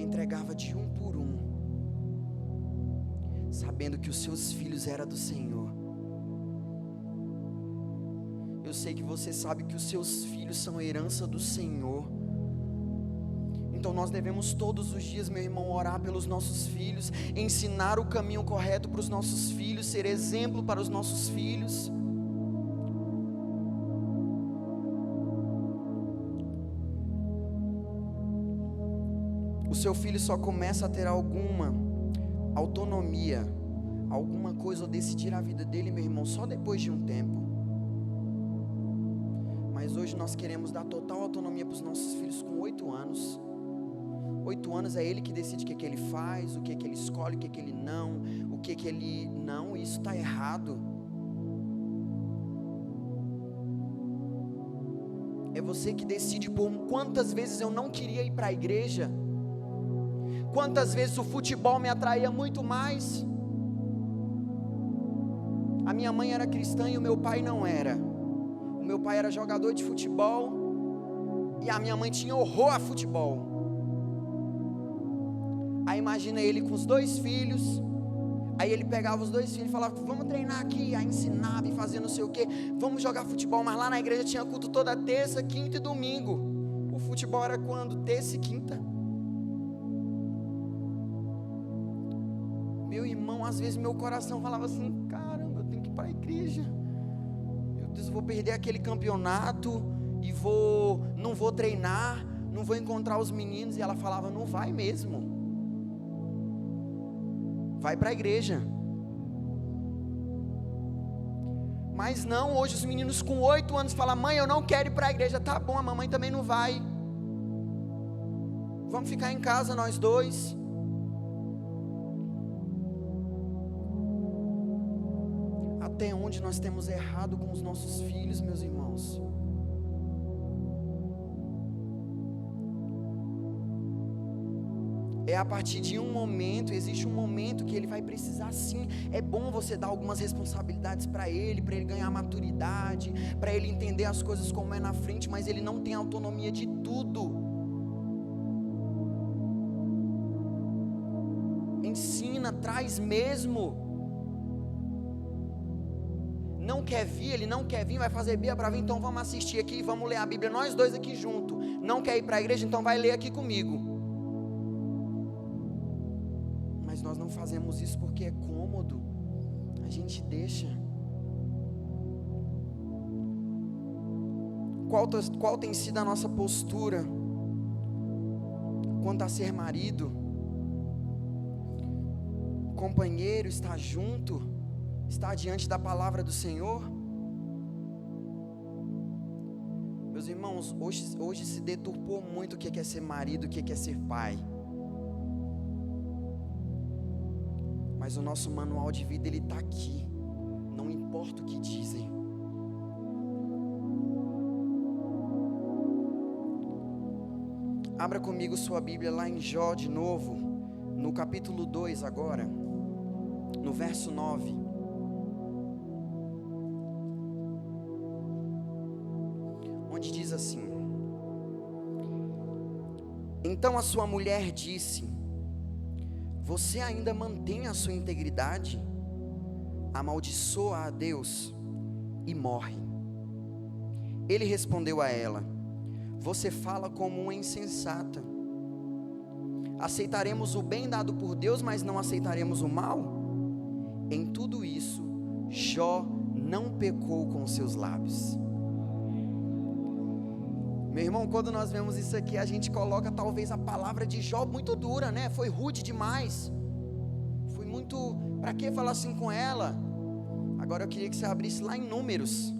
Entregava de um por um, sabendo que os seus filhos eram do Senhor. eu sei que você sabe que os seus filhos são herança do Senhor. Então nós devemos todos os dias, meu irmão, orar pelos nossos filhos, ensinar o caminho correto para os nossos filhos, ser exemplo para os nossos filhos. O seu filho só começa a ter alguma autonomia, alguma coisa, ou decidir a vida dele, meu irmão, só depois de um tempo. Mas hoje nós queremos dar total autonomia para os nossos filhos com 8 anos. 8 anos é ele que decide o que ele faz, o que ele escolhe, o que ele não, o que ele... Não, isso está errado. É você que decide por quantas vezes eu não queria ir para a igreja. Quantas vezes o futebol me atraía muito mais. A minha mãe era cristã e o meu pai não era. O meu pai era jogador de futebol e a minha mãe tinha horror a futebol. Aí imagina ele com os 2 filhos. Aí ele pegava os 2 filhos e falava: vamos treinar aqui. Aí ensinava e fazia não sei o que. Vamos jogar futebol. Mas lá na igreja tinha culto toda terça, quinta e domingo. O futebol era quando? Terça e quinta. Meu irmão, às vezes meu coração falava assim: caramba, eu tenho que ir para a igreja. Meu Deus, eu vou perder aquele campeonato e não vou treinar, não vou encontrar os meninos. E ela falava: não vai mesmo. Vai para a igreja. Mas não, hoje os meninos com 8 anos falam: mãe, eu não quero ir para a igreja. Tá bom, a mamãe também não vai. Vamos ficar em casa nós 2. Até onde nós temos errado com os nossos filhos, meus irmãos? É a partir de um momento, existe um momento que ele vai precisar sim. É bom você dar algumas responsabilidades para ele ganhar maturidade, para ele entender as coisas como é na frente, mas ele não tem autonomia de tudo. Ensina, traz mesmo. Não quer vir, ele não quer vir, vai fazer Bia para vir, então vamos assistir aqui, vamos ler a Bíblia, nós 2 aqui junto. Não quer ir para a igreja, então vai ler aqui comigo. Mas nós não fazemos isso porque é cômodo, a gente deixa. Qual tem sido a nossa postura quanto a ser marido, companheiro, estar junto, estar diante da palavra do Senhor? Meus irmãos, hoje se deturpou muito o que é ser marido, o que é ser pai. Mas o nosso manual de vida, ele está aqui. Não importa o que dizem. Abra comigo sua Bíblia lá em Jó de novo, no capítulo 2 agora, no verso 9. Onde diz assim: então a sua mulher disse: você ainda mantém a sua integridade? Amaldiçoa a Deus e morre. Ele respondeu a ela: você fala como uma insensata. Aceitaremos o bem dado por Deus, mas não aceitaremos o mal? Em tudo isso, Jó não pecou com seus lábios. Meu irmão, quando nós vemos isso aqui, a gente coloca talvez a palavra de Jó muito dura, né? Foi rude demais. Foi muito... Para que falar assim com ela? Agora eu queria que você abrisse lá em Números.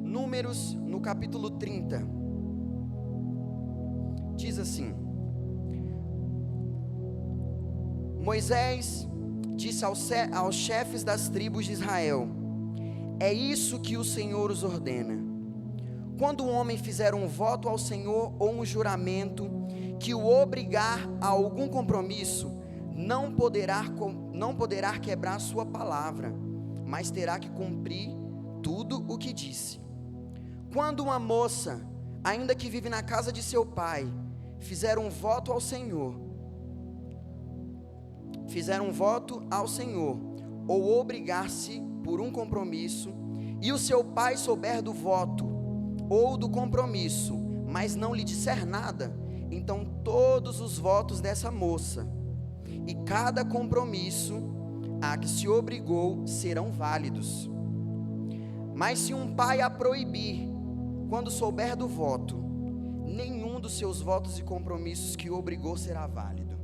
Números, no capítulo 30. Diz assim: Moisés disse aos chefes das tribos de Israel: é isso que o Senhor os ordena. Quando um homem fizer um voto ao Senhor ou um juramento que o obrigar a algum compromisso, não poderá quebrar sua palavra, mas terá que cumprir tudo o que disse. Quando uma moça, ainda que vive na casa de seu pai, fizer um voto ao Senhor, ou obrigar-se por um compromisso, e o seu pai souber do voto ou do compromisso, mas não lhe disser nada, então todos os votos dessa moça e cada compromisso a que se obrigou serão válidos. Mas se um pai a proibir, quando souber do voto, nenhum dos seus votos e compromissos que obrigou será válido.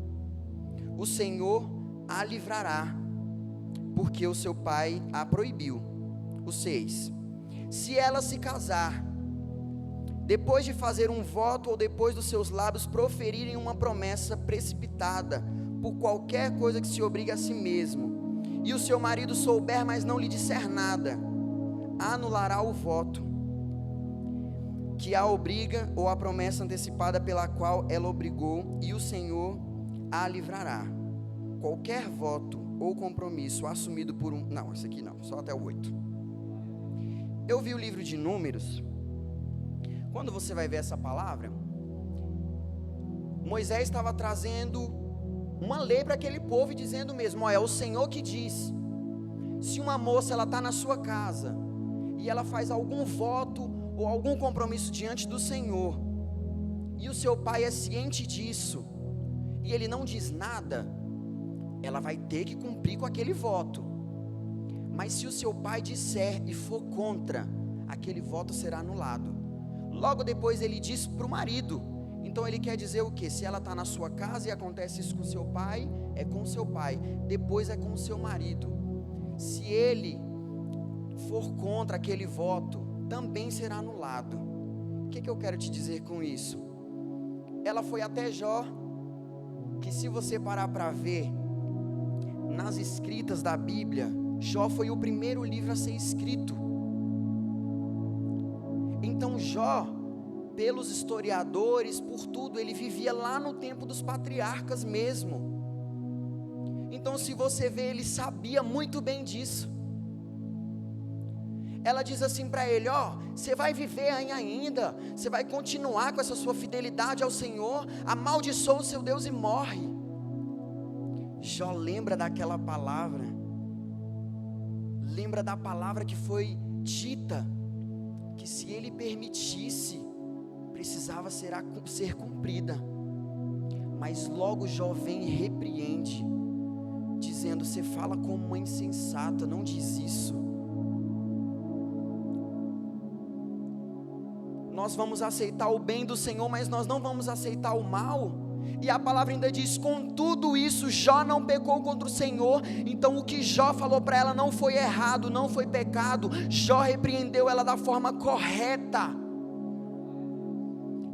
O Senhor a livrará, porque o seu pai a proibiu. O 6. Se ela se casar, depois de fazer um voto ou depois dos seus lábios proferirem uma promessa precipitada, por qualquer coisa que se obrigue a si mesmo, e o seu marido souber, mas não lhe disser nada, anulará o voto que a obriga ou a promessa antecipada pela qual ela obrigou, e o Senhor a livrará. Qualquer voto ou compromisso assumido por um... Não, esse aqui não, só até o 8. Eu vi o livro de Números. Quando você vai ver essa palavra, Moisés estava trazendo uma lei para aquele povo e dizendo mesmo, é o Senhor que diz, se uma moça ela está na sua casa e ela faz algum voto ou algum compromisso diante do Senhor, e o seu pai é ciente disso, e ele não diz nada, ela vai ter que cumprir com aquele voto. Mas se o seu pai disser e for contra, aquele voto será anulado. Logo depois ele diz para o marido, então ele quer dizer o que? Se ela está na sua casa e acontece isso com o seu pai, é com o seu pai, depois é com o seu marido. Se ele for contra aquele voto, também será anulado. O que eu quero te dizer com isso? Ela foi até Jó, que se você parar para ver, nas escritas da Bíblia, Jó foi o primeiro livro a ser escrito. Então Jó, pelos historiadores, por tudo, ele vivia lá no tempo dos patriarcas mesmo. Então se você vê, ele sabia muito bem disso. Ela diz assim para ele, você vai viver ainda, você vai continuar com essa sua fidelidade ao Senhor, amaldiçoa o seu Deus e morre. Jó lembra daquela palavra, lembra da palavra que foi dita, que se ele permitisse, precisava ser cumprida. Mas logo Jó vem e repreende, dizendo, você fala como uma insensata, não diz isso. Nós vamos aceitar o bem do Senhor, mas nós não vamos aceitar o mal. E a palavra ainda diz, com tudo isso, Jó não pecou contra o Senhor. Então o que Jó falou para ela não foi errado, não foi pecado. Jó repreendeu ela da forma correta.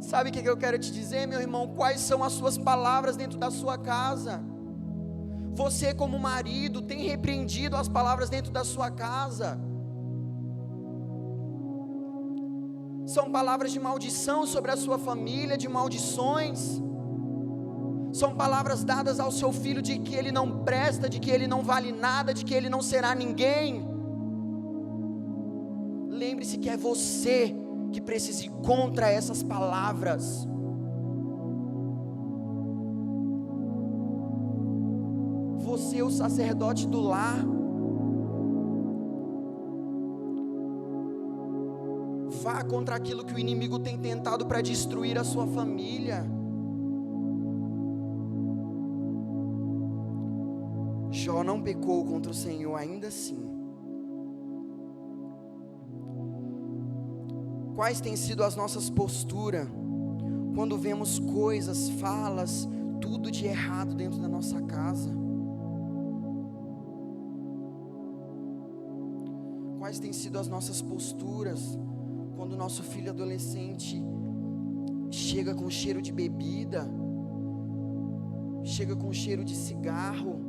Sabe o que eu quero te dizer, meu irmão? Quais são as suas palavras dentro da sua casa? Você como marido tem repreendido as palavras dentro da sua casa? São palavras de maldição sobre a sua família, de maldições. São palavras dadas ao seu filho de que ele não presta, de que ele não vale nada, de que ele não será ninguém. Lembre-se que é você que precisa ir contra essas palavras. Você, o sacerdote do lar, vá contra aquilo que o inimigo tem tentado para destruir a sua família. Jó não pecou contra o Senhor ainda assim. Quais têm sido as nossas posturas quando vemos coisas, falas, tudo de errado dentro da nossa casa? Quais têm sido as nossas posturas quando o nosso filho adolescente chega com cheiro de bebida, chega com cheiro de cigarro,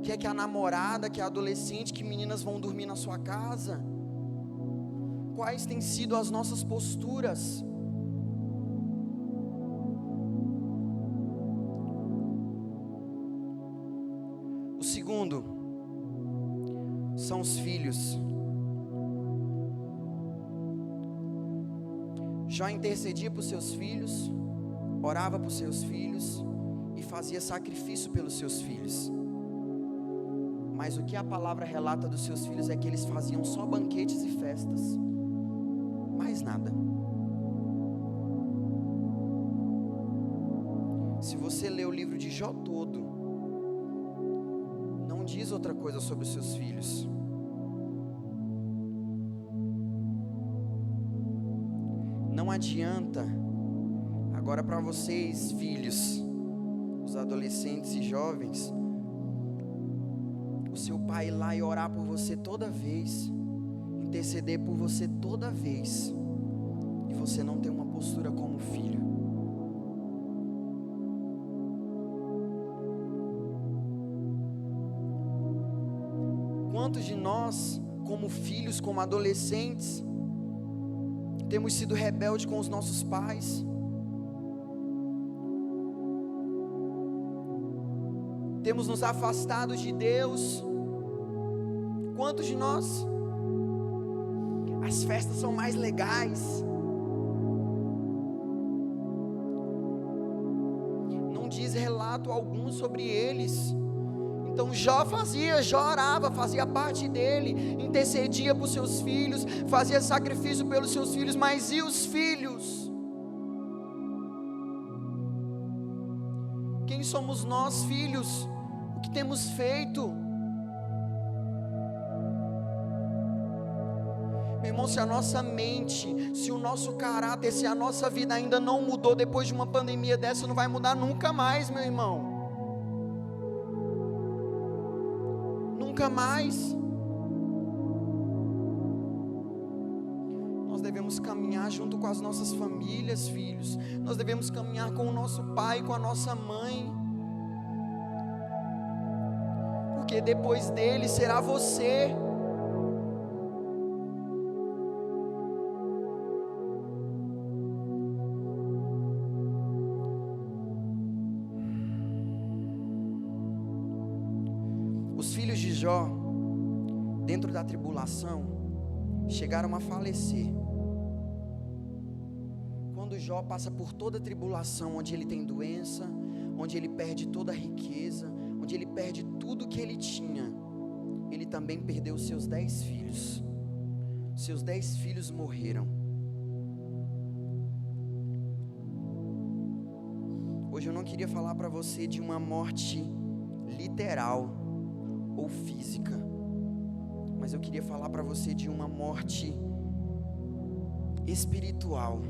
quer que a namorada, que a adolescente, que meninas vão dormir na sua casa? Quais têm sido as nossas posturas? O segundo são os filhos. Jó intercedia por seus filhos, orava por seus filhos e fazia sacrifício pelos seus filhos. Mas o que a palavra relata dos seus filhos é que eles faziam só banquetes e festas, mais nada. Se você ler o livro de Jó todo, não diz outra coisa sobre os seus filhos. Não adianta, agora para vocês, filhos, os adolescentes e jovens, o seu pai ir lá e orar por você toda vez, interceder por você toda vez, e você não ter uma postura como filho. Quantos de nós, como filhos, como adolescentes, temos sido rebeldes com os nossos pais? Temos nos afastado de Deus? Quantos de nós? As festas são mais legais. Não diz relato algum sobre eles. Então Jó orava, fazia parte dele, intercedia por seus filhos, fazia sacrifício pelos seus filhos, mas e os filhos? Quem somos nós, filhos? O que temos feito? Meu irmão, se a nossa mente, se o nosso caráter, se a nossa vida ainda não mudou depois de uma pandemia dessa, não vai mudar nunca mais, meu irmão. Nunca mais. Nós devemos caminhar junto com as nossas famílias, filhos. Nós devemos caminhar com o nosso pai, com a nossa mãe. Porque depois dele será você. Os filhos de Jó, dentro da tribulação, chegaram a falecer. Quando Jó passa por toda a tribulação, onde ele tem doença, onde ele perde toda a riqueza, onde ele perde tudo que ele tinha, ele também perdeu seus 10 filhos. Seus 10 filhos morreram. Hoje eu não queria falar para você de uma morte literal ou física, mas eu queria falar para você de uma morte espiritual.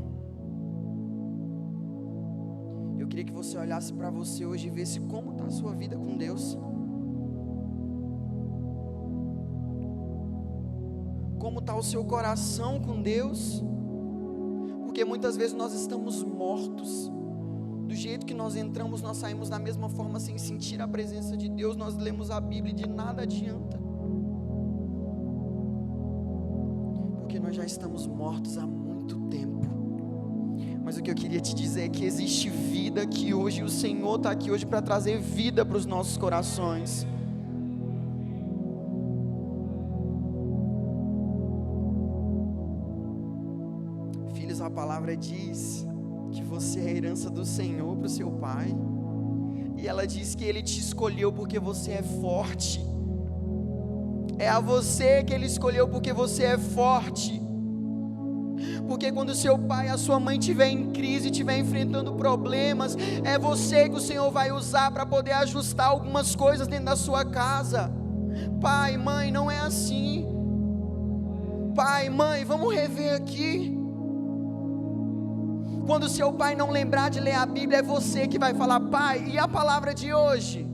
Eu queria que você olhasse para você hoje e visse como está a sua vida com Deus. Como está o seu coração com Deus? Porque muitas vezes nós estamos mortos. Do jeito que nós entramos, nós saímos da mesma forma, sem sentir a presença de Deus. Nós lemos a Bíblia e de nada adianta, porque nós já estamos mortos há muito tempo. Mas o que eu queria te dizer é que existe vida aqui hoje. O Senhor está aqui hoje para trazer vida para os nossos corações. Filhos, a palavra diz que você é a herança do Senhor para o seu pai, e ela diz que Ele te escolheu porque você é forte. É a você que Ele escolheu porque você é forte. Porque quando seu pai e a sua mãe estiver em crise, estiver enfrentando problemas, é você que o Senhor vai usar para poder ajustar algumas coisas dentro da sua casa. Pai, mãe, não é assim. Pai, mãe, vamos rever aqui. Quando seu pai não lembrar de ler a Bíblia, é você que vai falar: pai, e a palavra de hoje?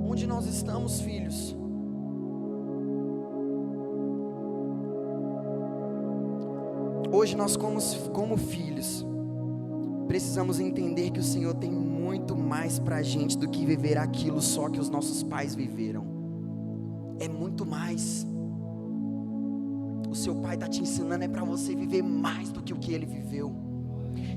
Onde nós estamos, filhos? Hoje nós, como filhos, precisamos entender que o Senhor tem muito mais para a gente do que viver aquilo só que os nossos pais viveram. É muito mais. O seu pai está te ensinando é para você viver mais do que o que ele viveu.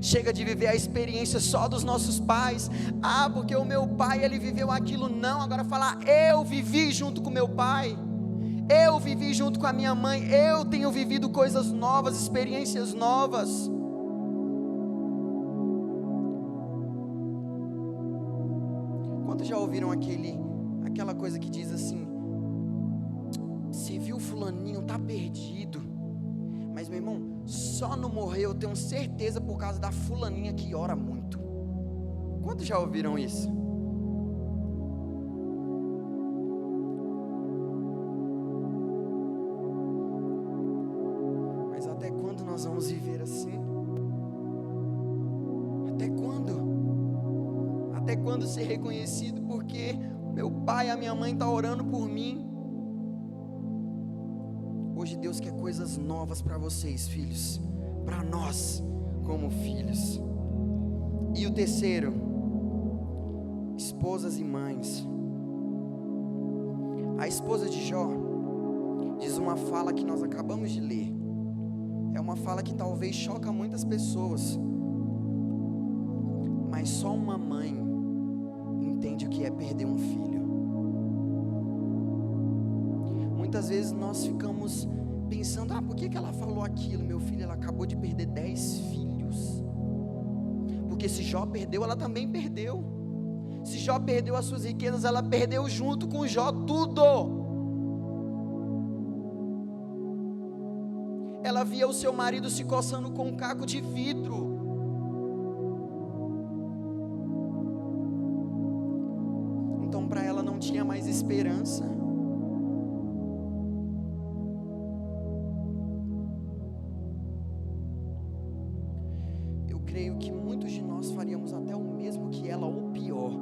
Chega de viver a experiência só dos nossos pais. Ah, porque o meu pai, ele viveu aquilo. Não, agora falar: eu vivi junto com meu pai, eu vivi junto com a minha mãe, eu tenho vivido coisas novas, experiências novas. Quantos já ouviram aquela coisa que diz assim: você viu fulaninho, tá perdido. Mas meu irmão, só não morreu, eu tenho certeza, por causa da fulaninha que ora muito. Quantos já ouviram isso? Mas até quando nós vamos viver assim? Até quando? Até quando ser reconhecido porque meu pai e a minha mãe estão orando por mim? Hoje Deus quer coisas novas para vocês, filhos, para nós como filhos. E o terceiro, esposas e mães. A esposa de Jó diz uma fala que nós acabamos de ler. É uma fala que talvez choca muitas pessoas, mas só uma mãe entende o que é perder um filho. Muitas vezes nós ficamos pensando: por que ela falou aquilo? Meu filho, ela acabou de perder 10 filhos. Porque se Jó perdeu, ela também perdeu. Se Jó perdeu as suas riquezas, ela perdeu junto com Jó tudo. Ela via o seu marido se coçando com um caco de vidro. Então para ela não tinha mais esperança. Creio que muitos de nós faríamos até o mesmo que ela, ou pior,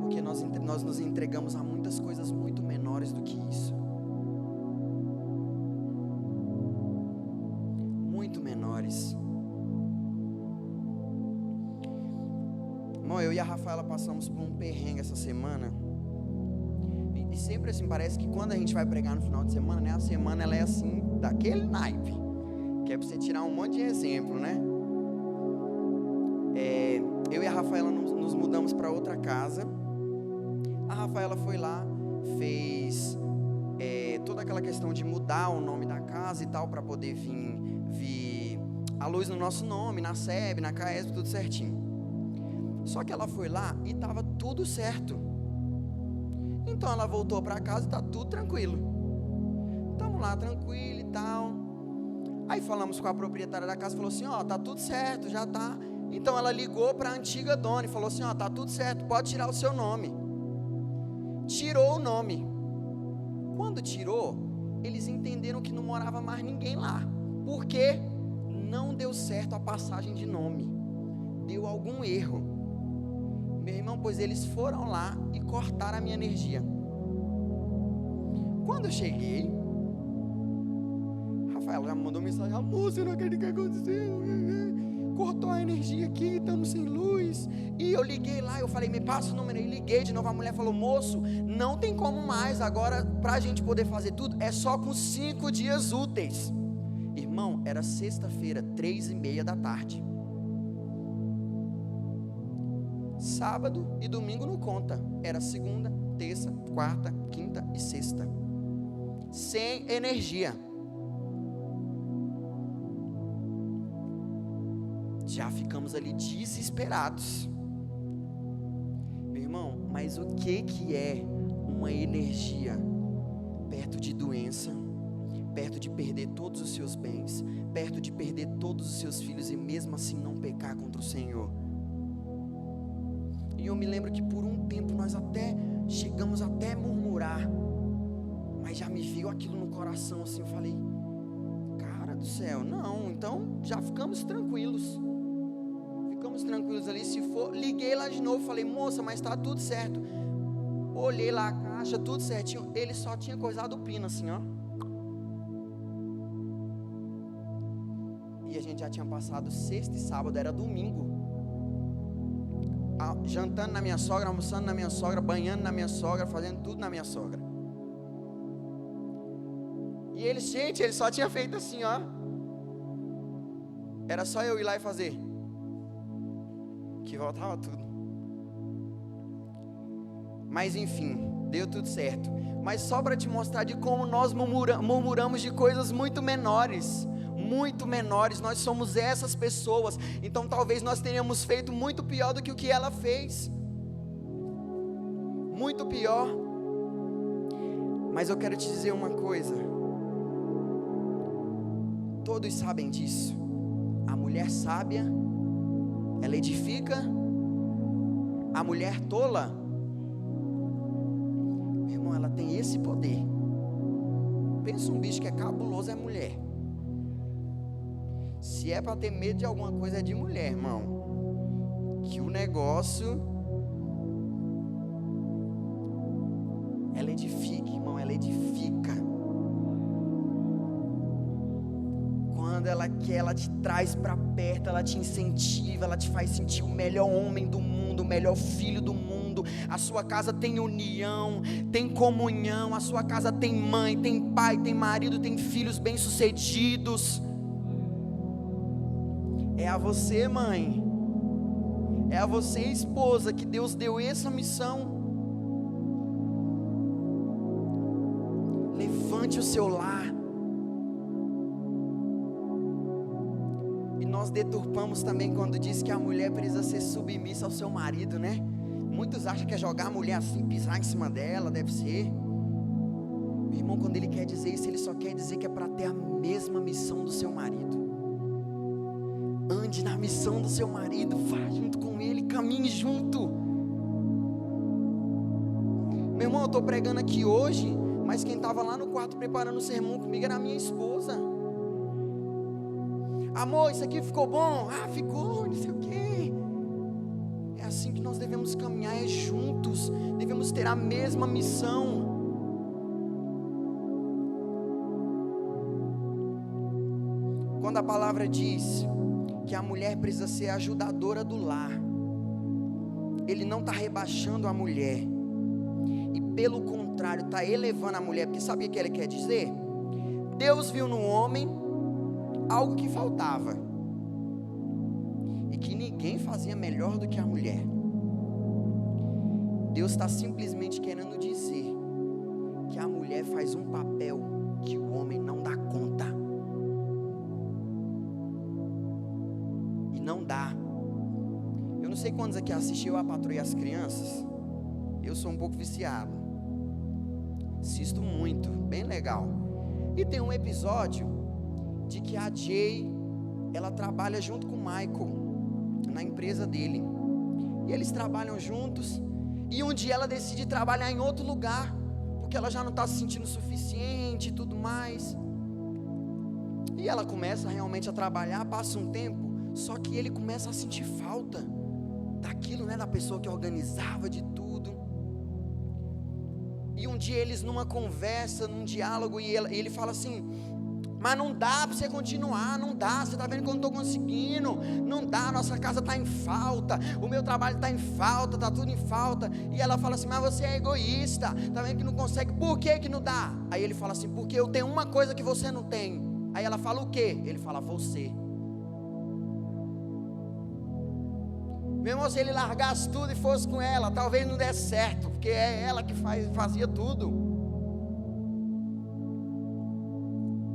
porque nós nos entregamos a muitas coisas muito menores do que isso, muito menores. Irmão, eu e a Rafaela passamos por um perrengue essa semana, e sempre assim, parece que quando a gente vai pregar no final de semana, né, a semana ela é assim, daquele naipe, que é para você tirar um monte de exemplo, né? Eu e a Rafaela nos mudamos para outra casa. A Rafaela foi lá, fez toda aquela questão de mudar o nome da casa e tal, para poder vir a luz no nosso nome, na SEB, na CAESB, tudo certinho. Só que ela foi lá e estava tudo certo. Então ela voltou para casa e está tudo tranquilo. Estamos lá tranquilo e tal. Aí falamos com a proprietária da casa, falou assim: tá tudo certo, já tá. Então ela ligou para a antiga dona e falou assim: tá tudo certo, pode tirar o seu nome. Tirou o nome. Quando tirou, eles entenderam que não morava mais ninguém lá. Por quê? Não deu certo a passagem de nome. Deu algum erro. Meu irmão, pois eles foram lá e cortaram a minha energia. Quando eu cheguei, Rafaela já me mandou mensagem: amor, você não acredita o que aconteceu? Cortou a energia aqui, estamos sem luz. E eu liguei lá, eu falei: me passa o número aí. Liguei de novo, a mulher falou: moço, não tem como mais. Agora, para a gente poder fazer tudo, é só com 5 dias úteis. Irmão, era sexta-feira, 3:30 da tarde. Sábado e domingo não conta. Era segunda, terça, quarta, quinta e sexta. Sem energia. Já ficamos ali desesperados. Meu irmão, mas o que é uma energia perto de doença, perto de perder todos os seus bens, perto de perder todos os seus filhos e mesmo assim não pecar contra o Senhor? E eu me lembro que por um tempo nós chegamos até a murmurar, mas já me veio aquilo no coração assim, eu falei: cara do céu, não, então já ficamos tranquilos. Ficamos tranquilos ali, se for, liguei lá de novo, falei: moça, mas está tudo certo. Olhei lá a caixa, tudo certinho, ele só tinha coisado o pino assim, ó. E a gente já tinha passado sexta e sábado, era domingo. Jantando na minha sogra, almoçando na minha sogra, banhando na minha sogra, fazendo tudo na minha sogra. E ele só tinha feito assim, ó. Era só eu ir lá e fazer, que voltava tudo. Mas enfim, deu tudo certo. Mas só para te mostrar de como nós murmuramos de coisas muito menores, muito menores, nós somos essas pessoas. Então talvez nós tenhamos feito muito pior do que o que ela fez, muito pior. Mas eu quero te dizer uma coisa, todos sabem disso. A mulher sábia, ela edifica. A mulher tola, meu irmão, ela tem esse poder. Pensa um bicho que é cabuloso, é mulher. Se é para ter medo de alguma coisa, é de mulher, irmão. Que o negócio, ela edifica, irmão, ela edifica. Quando ela quer, ela te traz para perto, ela te incentiva, ela te faz sentir o melhor homem do mundo, o melhor filho do mundo. A sua casa tem união, tem comunhão, a sua casa tem mãe, tem pai, tem marido, tem filhos bem-sucedidos. É a você, mãe, é a você, esposa, que Deus deu essa missão. Levante o seu lar. E nós deturpamos também quando diz que a mulher precisa ser submissa ao seu marido, né? Muitos acham que é jogar a mulher assim, pisar em cima dela, deve ser. Meu irmão, quando ele quer dizer isso, ele só quer dizer que é para ter a mesma missão do seu marido. Ande na missão do seu marido, vá junto com ele, caminhe junto. Meu irmão, eu estou pregando aqui hoje, mas quem estava lá no quarto preparando o sermão comigo era a minha esposa. Amor, isso aqui ficou bom? Ah, ficou, não sei o quê. É assim que nós devemos caminhar, é juntos, devemos ter a mesma missão. Quando a palavra diz que a mulher precisa ser ajudadora do lar, ele não está rebaixando a mulher, e pelo contrário, está elevando a mulher, porque sabe o que ele quer dizer? Deus viu no homem algo que faltava, e que ninguém fazia melhor do que a mulher. Deus está simplesmente querendo dizer que a mulher faz um papel que o homem não dá conta. E não dá. Eu não sei quantos aqui assistiu a Patroa e as Crianças. Eu sou um pouco viciado, assisto muito, bem legal. E tem um episódio de que a Jay, ela trabalha junto com o Michael na empresa dele, e eles trabalham juntos, e um dia ela decide trabalhar em outro lugar, porque ela já não está se sentindo suficiente e tudo mais, e ela começa realmente a trabalhar, passa um tempo, só que ele começa a sentir falta daquilo, né, da pessoa que organizava de tudo. E um dia eles numa conversa, num diálogo, e ele fala assim: mas não dá para você continuar, não dá, você está vendo que eu não estou conseguindo, não dá, nossa casa está em falta, o meu trabalho está em falta, está tudo em falta. E ela fala assim: mas você é egoísta, está vendo que não consegue, por que não dá? Aí ele fala assim: porque eu tenho uma coisa que você não tem. Aí ela fala: o quê? Ele fala: você. Meu irmão, se ele largasse tudo e fosse com ela, talvez não desse certo, porque é ela que fazia tudo.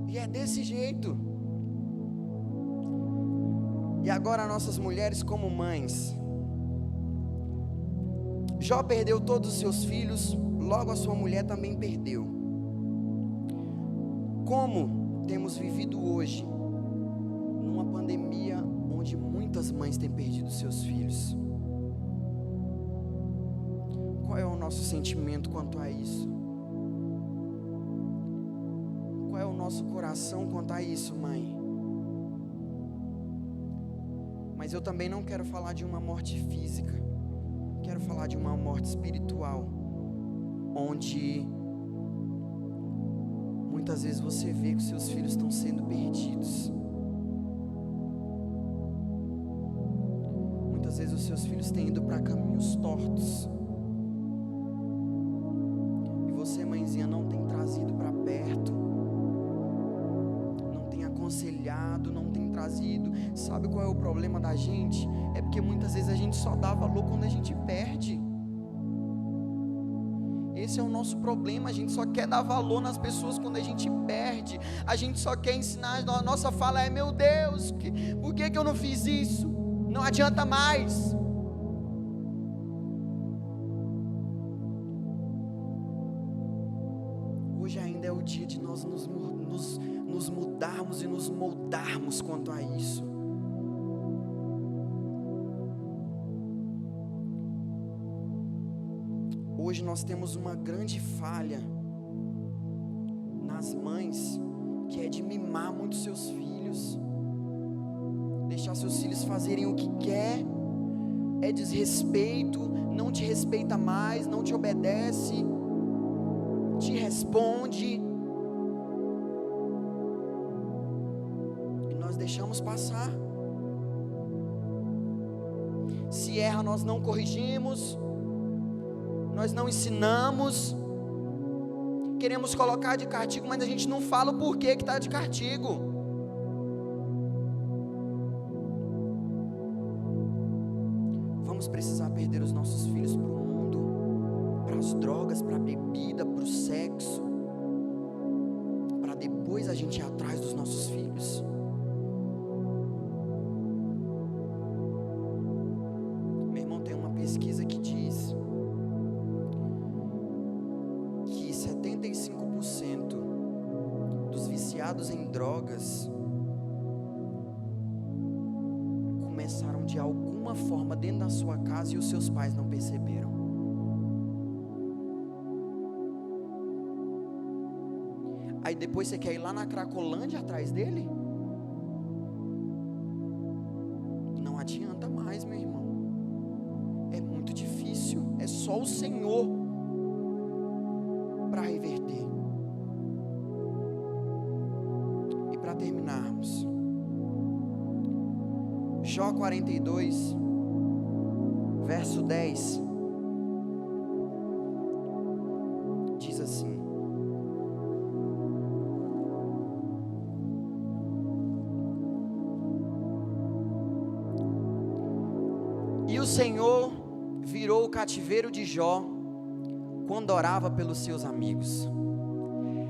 E é desse jeito. E agora nossas mulheres como mães. Jó perdeu todos os seus filhos, logo a sua mulher também perdeu. Como temos vivido hoje, numa pandemia onde muitas mães têm perdido seus filhos? Qual é o nosso sentimento quanto a isso? Qual é o nosso coração quanto a isso, mãe? Mas eu também não quero falar de uma morte física, quero falar de uma morte espiritual, onde muitas vezes você vê que os seus filhos estão sendo perdidos. Muitas vezes os seus filhos têm ido para caminhos tortos. E você, mãezinha, não tem trazido para perto, não tem aconselhado, não tem trazido. Sabe qual é o problema da gente? É porque muitas vezes a gente só dá valor quando a gente perde. esse é o nosso problema. A gente só quer dar valor nas pessoas quando a gente perde. A gente só quer ensinar. A nossa fala é: meu Deus, por que eu não fiz isso? Não adianta mais. Hoje ainda é o dia de nós nos mudarmos e nos moldarmos quanto a isso. Hoje nós temos uma grande falha nas mães, que é de mimar muito seus filhos, deixar seus filhos fazerem o que quer, é desrespeito, não te respeita mais, não te obedece, te responde, e nós deixamos passar. Se erra, nós não corrigimos, nós não ensinamos, queremos colocar de castigo, mas a gente não fala o porquê que está de castigo. Vamos precisar perder os nossos filhos para o mundo, para as drogas, para a bebida, para o sexo, para depois a gente ir atrás dos nossos filhos. Meu irmão, tem uma pesquisa que diz que 75% dos viciados em drogas começaram de alguma forma dentro da sua casa e os seus pais não perceberam. Aí depois você quer ir lá na Cracolândia atrás dele? Não adianta mais, meu irmão. É muito difícil. É só o Senhor para reverter. E para terminarmos, Jó 42, verso 10, diz assim: e o Senhor virou o cativeiro de Jó quando orava pelos seus amigos,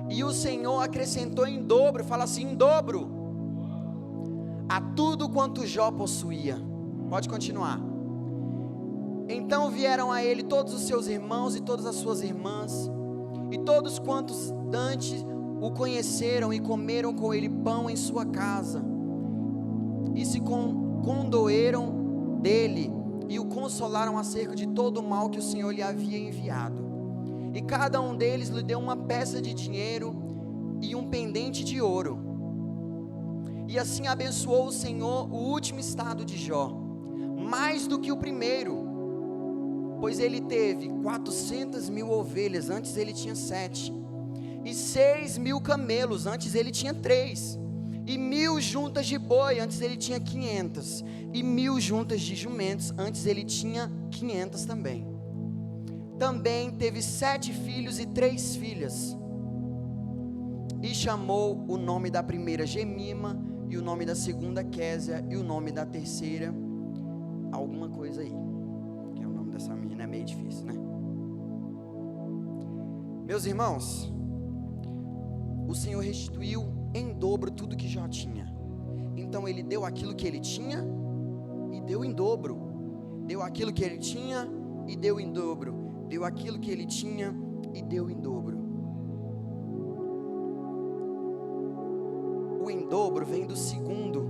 e o Senhor acrescentou em dobro, fala assim, em dobro, a tudo quanto Jó possuía. Pode continuar. Então vieram a ele todos os seus irmãos e todas as suas irmãs, e todos quantos antes o conheceram e comeram com ele pão em sua casa, e se condoeram dele, e o consolaram acerca de todo o mal que o Senhor lhe havia enviado. E cada um deles lhe deu uma peça de dinheiro e um pendente de ouro. E assim abençoou o Senhor o último estado de Jó, mais do que o primeiro, pois ele teve 400.000 ovelhas, antes ele tinha 7, e 6.000 camelos, antes ele tinha 3, e 1.000 juntas de boi, antes ele tinha 500, e 1.000 juntas de jumentos, antes ele tinha 500 também. Também teve 7 filhos e 3 filhas, e chamou o nome da primeira Gemima, e o nome da segunda Késia, e o nome da terceira, alguma coisa aí, que é o nome dessa menina, é meio difícil, né? Meus irmãos, o Senhor restituiu em dobro tudo que Jó tinha. Então ele deu aquilo que ele tinha, e deu em dobro. Deu aquilo que ele tinha, e deu em dobro. Deu aquilo que ele tinha, e deu em dobro. O em dobro vem do segundo,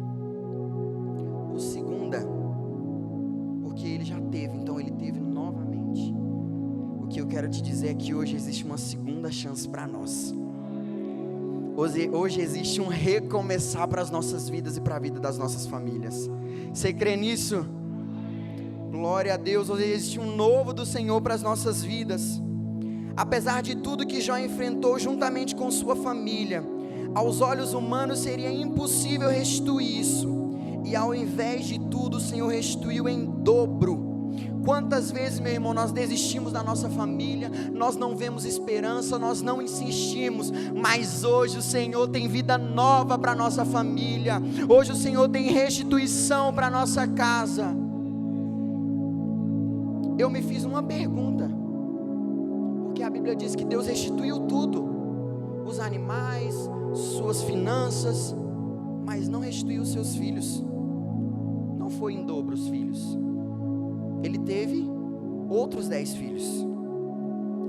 o segunda, porque ele já teve, então ele teve novamente. O que eu quero te dizer é que hoje existe uma segunda chance para nós. Hoje existe um recomeçar para as nossas vidas e para a vida das nossas famílias. Você crê nisso? Glória a Deus. Hoje existe um novo do Senhor para as nossas vidas. Apesar de tudo que Jó enfrentou juntamente com sua família, aos olhos humanos seria impossível restituir isso, e ao invés de tudo o Senhor restituiu em dobro. Quantas vezes, meu irmão, nós desistimos da nossa família, nós não vemos esperança, nós não insistimos, mas hoje o Senhor tem vida nova para a nossa família, hoje o Senhor tem restituição para a nossa casa. Eu me fiz uma pergunta: por Porque a Bíblia diz que Deus restituiu tudo, os animais, suas finanças, mas não restituiu os seus filhos. Não foi em dobro os filhos. Ele teve outros 10 filhos.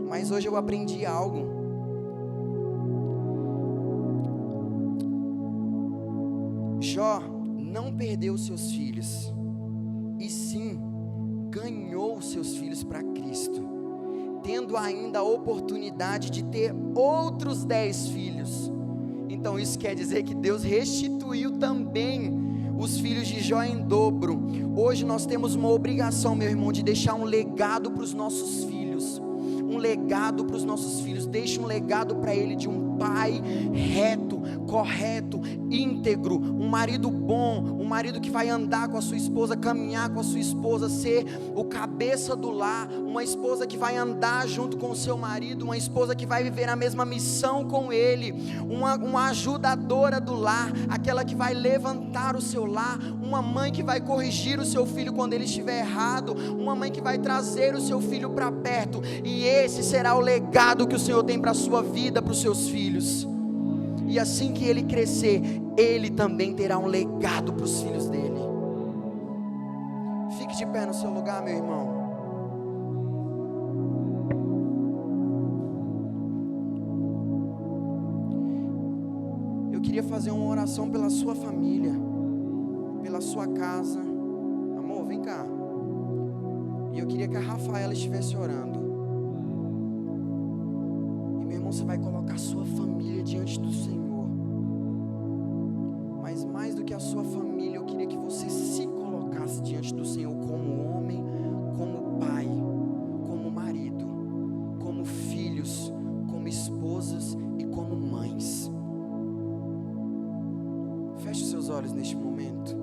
Mas hoje eu aprendi algo. Jó não perdeu seus filhos, e sim ganhou os seus filhos para Cristo, tendo ainda a oportunidade de ter outros 10 filhos. Então isso quer dizer que Deus restituiu também os filhos de Jó em dobro. Hoje nós temos uma obrigação, meu irmão, de deixar um legado para os nossos filhos. Um legado para os nossos filhos. Deixe um legado para ele de um pai reto, correto, íntegro, um marido bom, um marido que vai andar com a sua esposa, caminhar com a sua esposa, ser o cabeça do lar, uma esposa que vai andar junto com o seu marido, uma esposa que vai viver a mesma missão com ele, uma ajudadora do lar, aquela que vai levantar o seu lar, uma mãe que vai corrigir o seu filho quando ele estiver errado, uma mãe que vai trazer o seu filho para perto, e esse será o legado que o Senhor tem para a sua vida, para os seus filhos. E assim que ele crescer, ele também terá um legado para os filhos dele. Fique de pé no seu lugar, meu irmão. Eu queria fazer uma oração pela sua família, pela sua casa. Amor, vem cá. E eu queria que a Rafaela estivesse orando. Você vai colocar a sua família diante do Senhor. Mas mais do que a sua família, eu queria que você se colocasse diante do Senhor como homem, como pai, como marido, como filhos, como esposas e como mães. Feche os seus olhos neste momento.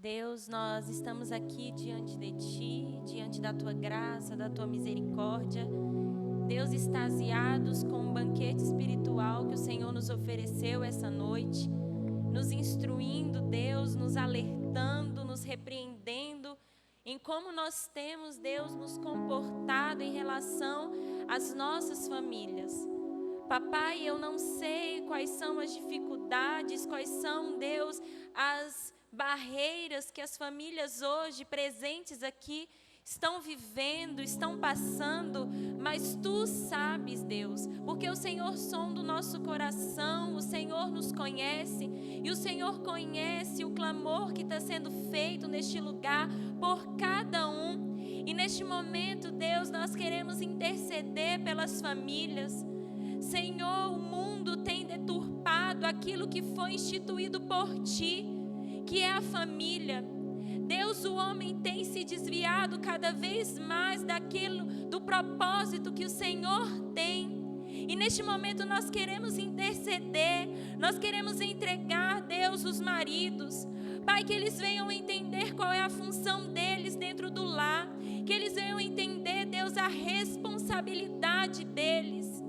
Deus, nós estamos aqui diante de Ti, diante da Tua graça, da Tua misericórdia. Deus, extasiados com o banquete espiritual que o Senhor nos ofereceu essa noite, nos instruindo, Deus, nos alertando, nos repreendendo em como nós temos, Deus, nos comportado em relação às nossas famílias. Papai, eu não sei quais são as dificuldades, quais são, Deus, as barreiras que as famílias hoje presentes aqui estão vivendo, estão passando, mas Tu sabes, Deus, porque o Senhor sonda o nosso coração, o Senhor nos conhece, e o Senhor conhece o clamor que está sendo feito neste lugar por cada um, e neste momento, Deus, nós queremos interceder pelas famílias. Senhor, o mundo tem deturpado aquilo que foi instituído por Ti, que é a família. Deus, o homem tem se desviado cada vez mais do propósito que o Senhor tem. E neste momento nós queremos interceder, nós queremos entregar, Deus, os maridos. Pai, que eles venham entender qual é a função deles dentro do lar, que eles venham entender, Deus, a responsabilidade deles.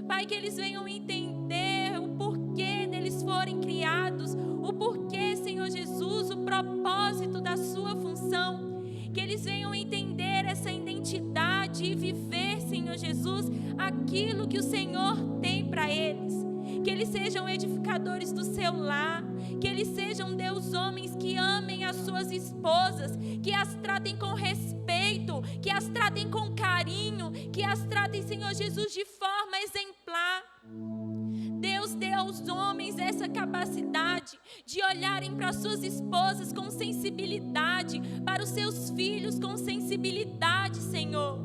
Pai, que eles venham entender o porquê deles forem criados, o porquê, Senhor Jesus, o propósito da sua função, que eles venham entender essa identidade e viver, Senhor Jesus, aquilo que o Senhor tem para eles, que eles sejam edificadores do seu lar, que eles sejam, Deus, homens que amem as suas esposas, que as tratem com respeito, que as tratem com carinho, que as tratem, Senhor Jesus, de forma exemplar. Deus dê aos homens essa capacidade de olharem para suas esposas com sensibilidade, para os seus filhos com sensibilidade, Senhor.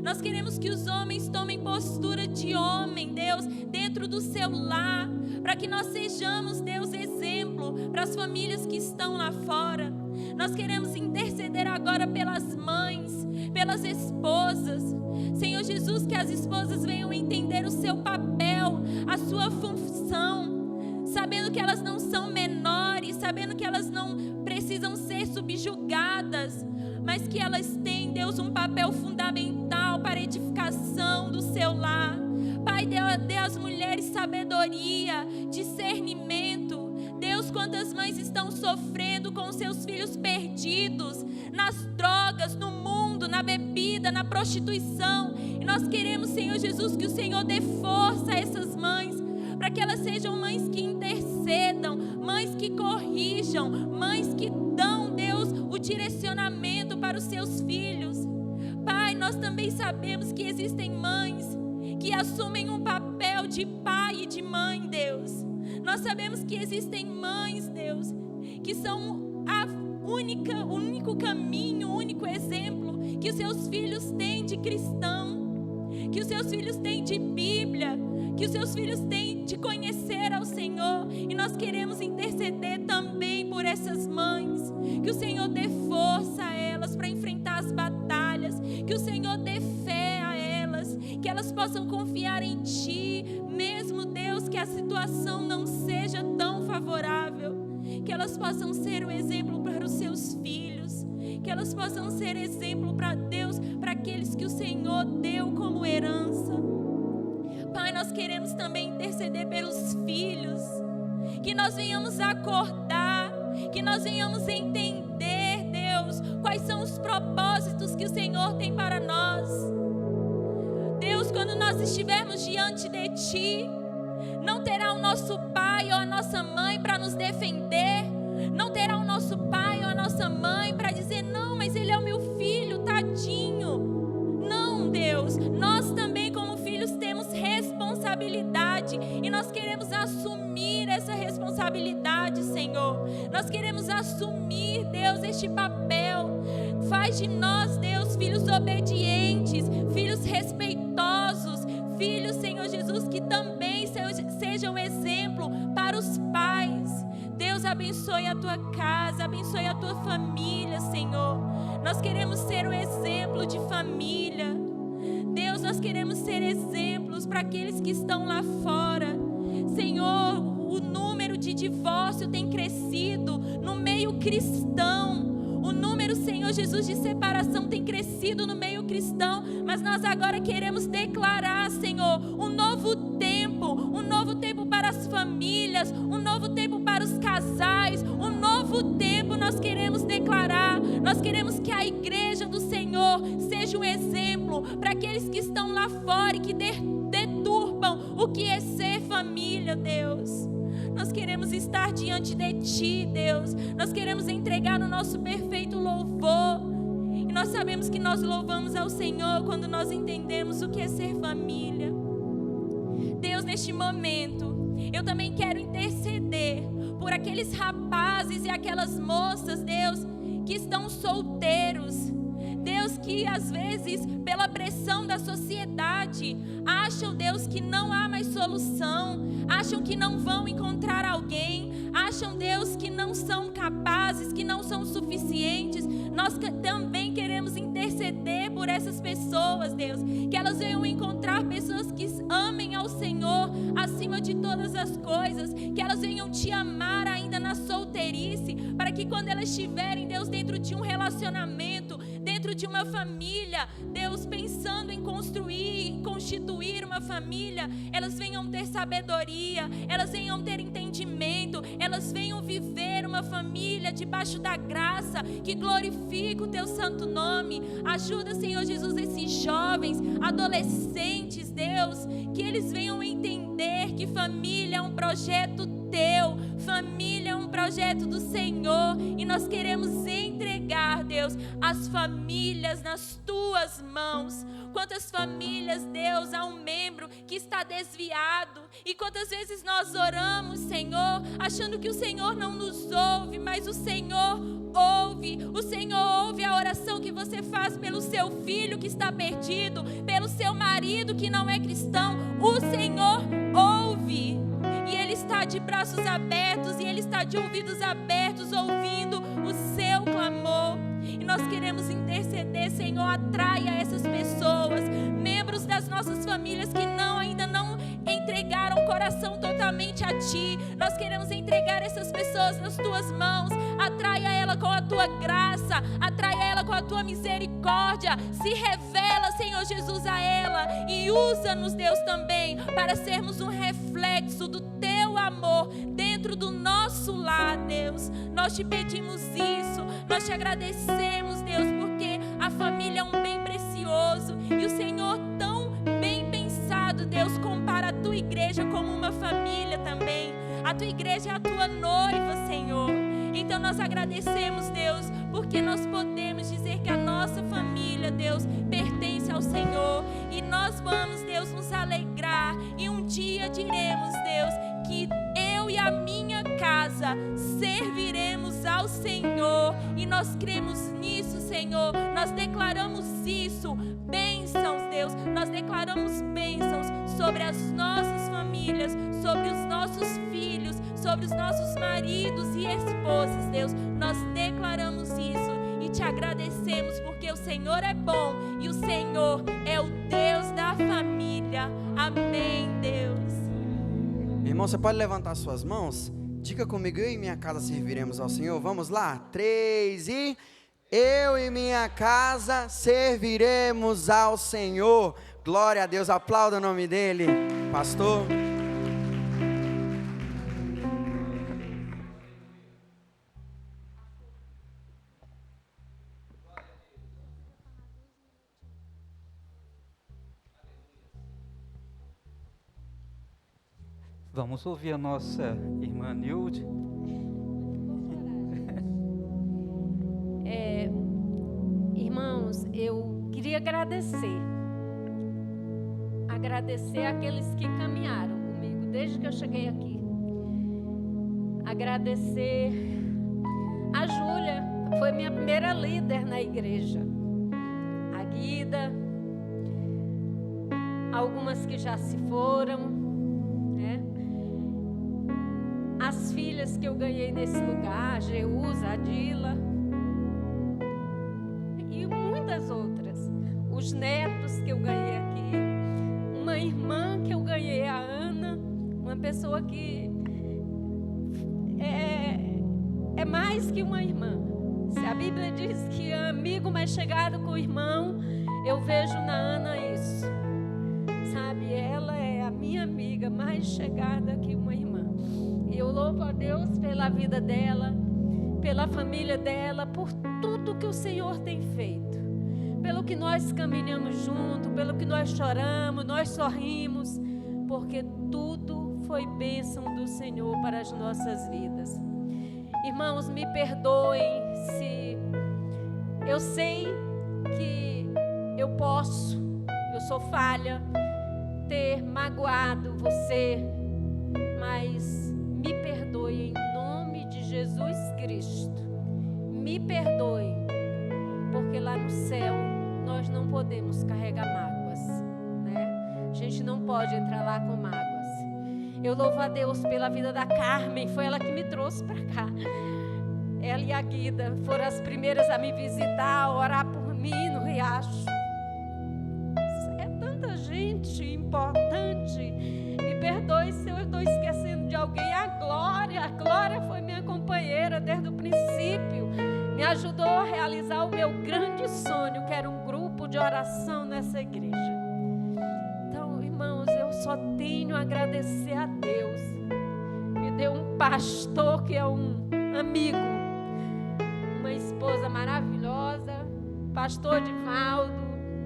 Nós queremos que os homens tomem postura de homem, Deus, dentro do seu lar, para que nós sejamos, Deus, exemplo para as famílias que estão lá fora. Nós queremos interceder agora pelas mães, pelas esposas. Senhor Jesus, que as esposas venham entender o seu papel, a sua função, sabendo que elas não são menores, sabendo que elas não precisam ser subjugadas, mas que elas têm, Deus, um papel fundamental para a edificação do seu lar. Pai, dê às mulheres sabedoria, discernimento. Deus, quantas mães estão sofrendo com seus filhos perdidos nas drogas, no mundo, mundo, na bebida, na prostituição. E nós queremos, Senhor Jesus, que o Senhor dê força a essas mães, para que elas sejam mães que intercedam, mães que corrijam, mães que dão, Deus, o direcionamento para os seus filhos. Pai, nós também sabemos que existem mães que assumem um papel de pai e de mãe, Deus. Nós sabemos que existem mães, Deus, que são o único caminho, o único exemplo que os seus filhos têm de cristão, que os seus filhos têm de Bíblia, que os seus filhos têm de conhecer ao Senhor. E nós queremos interceder também por essas mães, que o Senhor dê força a elas para enfrentar as batalhas, que o Senhor dê fé a elas, que elas possam confiar em Ti, mesmo, Deus, que a situação não seja tão favorável, que elas possam ser um exemplo para os seus filhos, que elas possam ser exemplo para Deus, para aqueles que o Senhor deu como herança. Pai, nós queremos também interceder pelos filhos, que nós venhamos acordar, que nós venhamos entender, Deus, quais são os propósitos que o Senhor tem para nós. Deus, quando nós estivermos diante de Ti, não terá o nosso pai ou a nossa mãe para nos defender, não terá o nosso pai ou a nossa mãe para dizer, não, mas ele é o meu filho, tadinho. Não, Deus, nós também como filhos temos responsabilidade e nós queremos assumir essa responsabilidade, Senhor. Nós queremos assumir, Deus, este papel. Faz de nós, Deus, filhos obedientes, filhos respeitosos, filhos, Senhor Jesus, que também sejam exemplo para os pais. Deus, abençoe a tua casa, abençoe a tua família, Senhor. Nós queremos ser um exemplo de família. Deus, nós queremos ser exemplos para aqueles que estão lá fora. Senhor, o número de divórcio tem crescido no meio cristão. O número, Senhor Jesus, de separação tem crescido no meio cristão. Mas nós agora queremos declarar, Senhor, um novo tempo para as famílias, um novo tempo para os casais, um novo tempo nós queremos declarar. Nós queremos que a igreja do Senhor seja um exemplo para aqueles que estão lá fora e que deturpam o que é ser família, Deus. Nós queremos estar diante de Ti, Deus. Nós queremos entregar o nosso perfeito louvor. E nós sabemos que nós louvamos ao Senhor quando nós entendemos o que é ser família. Deus, neste momento, eu também quero interceder por aqueles rapazes e aquelas moças, Deus, que estão solteiros. Deus, que às vezes, pela pressão da sociedade, acham, Deus, que não há mais solução, acham que não vão encontrar alguém, acham, Deus, que não são capazes, que não são suficientes. Nós também queremos interceder por essas pessoas, Deus, que elas venham encontrar pessoas que amem ao Senhor acima de todas as coisas, que elas venham Te amar ainda na solteirice, para que quando elas estiverem, Deus, dentro de um relacionamento, dentro de uma família, Deus, pensando em construir, constituir uma família, elas venham ter sabedoria, elas venham ter entendimento, elas venham viver uma família debaixo da graça, que glorifica o Teu santo nome. Ajuda, Senhor Jesus, esses jovens, adolescentes, Deus, que eles venham entender que família é um projeto Teu, família é um projeto do Senhor, e nós queremos entregar, Deus, as famílias nas Tuas mãos. Quantas famílias, Deus, há um membro que está desviado, e quantas vezes nós oramos, Senhor, achando que o Senhor não nos ouve, mas o Senhor ouve. O Senhor ouve a oração que você faz pelo seu filho que está perdido, pelo seu marido que não é cristão. O Senhor ouve, e Ele está de braços abertos, e Ele está de ouvidos abertos, ouvindo o seu clamor. E nós queremos interceder, Senhor, atraia essas pessoas, membros das nossas famílias que ainda não entregaram o coração totalmente a Ti. Nós queremos entregar essas pessoas nas Tuas mãos. Atraia ela com a Tua graça, atraia ela com a Tua misericórdia. Se revela, Senhor Jesus, a ela, e usa-nos, Deus, também para sermos um reflexo do Teu amor dentro do nosso lar, Deus. Nós Te pedimos isso, nós Te agradecemos, Deus, porque A família é um bem precioso e o Senhor tão bem pensado, Deus, compara a tua igreja como uma família também. A tua igreja é a tua noiva, Senhor. Então nós agradecemos, Deus, porque nós podemos dizer que a nossa família, Deus, pertence ao Senhor. E nós vamos, Deus, nos alegrar. E um dia diremos, Deus, que eu e a minha casa serviremos ao Senhor. E nós cremos nisso, Senhor. Nós declaramos isso. Bênçãos, Deus. Nós declaramos bênçãos sobre as nossas famílias, sobre os nossos filhos, sobre os nossos maridos e esposas, Deus. Nós declaramos isso e te agradecemos porque o Senhor é bom e o Senhor é o Deus da família. Amém, Deus. Irmão, você pode levantar suas mãos? Diga comigo, eu e minha casa serviremos ao Senhor. Vamos lá? 3 e... Eu e minha casa serviremos ao Senhor. Glória a Deus, aplauda o nome dele, pastor. Vamos ouvir a nossa irmã Nilde. Irmãos, eu queria agradecer àqueles que caminharam comigo desde que eu cheguei aqui. Agradecer a Júlia, foi minha primeira líder na igreja. A Guida, algumas que já se foram, né? As filhas que eu ganhei nesse lugar, a Geusa, a Dila e muitas outras. Os netos que eu ganhei aqui, uma irmã que eu ganhei, a Ana, uma pessoa que é mais que uma irmã. Se a Bíblia diz que é amigo mais chegado com o irmão, eu vejo na Ana isso. Sabe, ela é a minha amiga mais chegada que uma irmã. E eu louvo a Deus pela vida dela, pela família dela, por tudo que o Senhor tem feito. Pelo que nós caminhamos junto, pelo que nós choramos, nós sorrimos, porque tudo foi bênção do Senhor para as nossas vidas. Irmãos, me perdoem se eu sei que eu sou falha, ter magoado você, mas me perdoe em nome de Jesus Cristo. Me perdoe, porque lá no céu nós não podemos carregar mágoas, né? A gente não pode entrar lá com mágoas. Eu louvo a Deus pela vida da Carmen, foi ela que me trouxe para cá. Ela e a Guida foram as primeiras a me visitar, a orar por mim no Riacho. É tanta gente importante. Me perdoe se eu estou esquecendo de alguém. A Glória foi minha companheira desde o princípio. Me ajudou a realizar o meu grande sonho, que era um grupo de oração nessa igreja. Então, irmãos, eu só tenho a agradecer a Deus. Me deu um pastor que é um amigo, uma esposa maravilhosa, pastor Divaldo,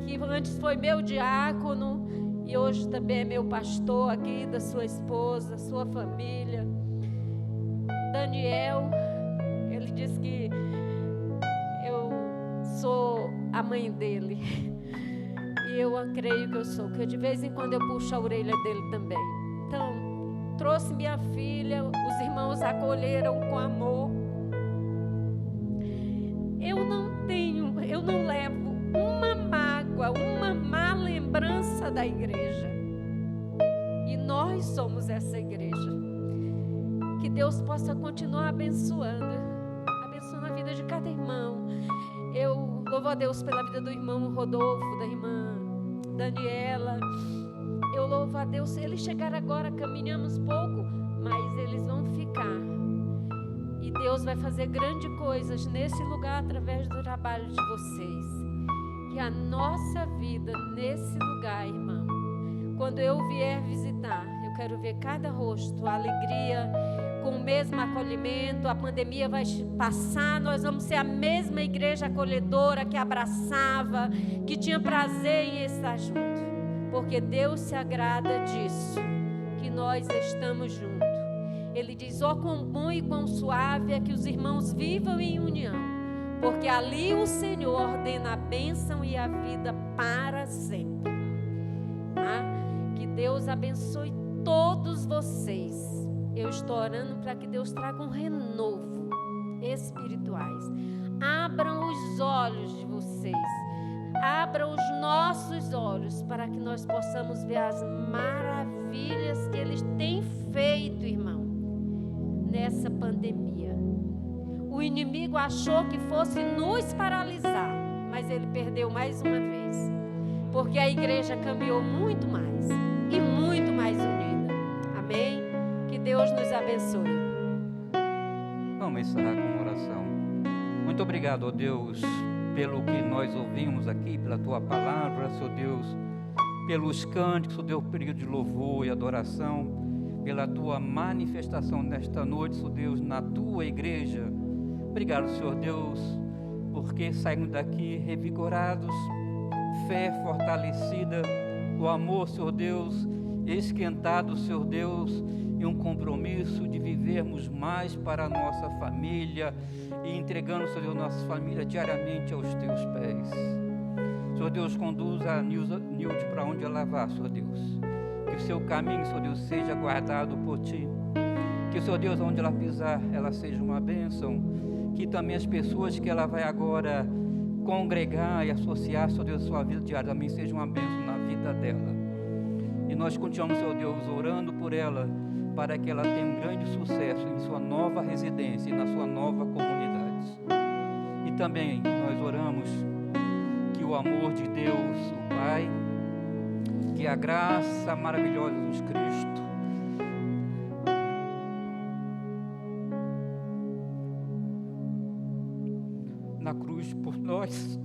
que antes foi meu diácono e hoje também é meu pastor aqui, da sua esposa, sua família. Daniel, ele diz que eu sou a mãe dele. E eu creio que eu sou, que de vez em quando eu puxo a orelha dele também. Então, trouxe minha filha, os irmãos acolheram com amor. Eu não levo uma mágoa, uma má lembrança da igreja. E nós somos essa igreja. Que Deus possa continuar abençoando a vida de cada irmão. Eu louvo a Deus pela vida do irmão Rodolfo, da irmã Daniela. Eu louvo a Deus, se eles chegaram agora, caminhamos pouco, mas eles vão ficar. E Deus vai fazer grandes coisas nesse lugar através do trabalho de vocês. Que a nossa vida nesse lugar, irmão, quando eu vier visitar, eu quero ver cada rosto, a alegria, com o mesmo acolhimento, a pandemia vai passar, nós vamos ser a mesma igreja acolhedora que abraçava, que tinha prazer em estar junto, porque Deus se agrada disso, que nós estamos juntos. Ele diz: ó, quão bom e quão suave é que os irmãos vivam em união, porque ali o Senhor ordena a bênção e a vida para sempre. Tá? Que Deus abençoe todos vocês. Eu estou orando para que Deus traga um renovo espirituais. Abram os olhos de vocês. Abram os nossos olhos para que nós possamos ver as maravilhas que Ele tem feito, irmão, nessa pandemia. O inimigo achou que fosse nos paralisar, mas ele perdeu mais uma vez, porque a igreja caminhou muito mais e muito mais unida. Amém? Que Deus nos abençoe. Vamos encerrar com uma oração. Muito obrigado, ó Deus, pelo que nós ouvimos aqui, pela Tua palavra, Senhor Deus, pelos cânticos, Senhor Deus, período de louvor e adoração, pela Tua manifestação nesta noite, Senhor Deus, na Tua igreja. Obrigado, Senhor Deus, porque saímos daqui revigorados, fé fortalecida, o amor, Senhor Deus, esquentado, Senhor Deus, e um compromisso de vivermos mais para a nossa família e entregando, Senhor Deus, nossa família diariamente aos Teus pés. Senhor Deus, conduza a Nilde para onde ela vá, Senhor Deus. Que o seu caminho, Senhor Deus, seja guardado por Ti. Que, Senhor Deus, onde ela pisar, ela seja uma bênção. Que também as pessoas que ela vai agora congregar e associar, Senhor Deus, a sua vida diária também seja uma bênção na vida dela. E nós continuamos, Senhor Deus, orando por ela, para que ela tenha um grande sucesso em sua nova residência e na sua nova comunidade. E também nós oramos que o amor de Deus, o Pai, que a graça maravilhosa de Jesus Cristo, na cruz por nós,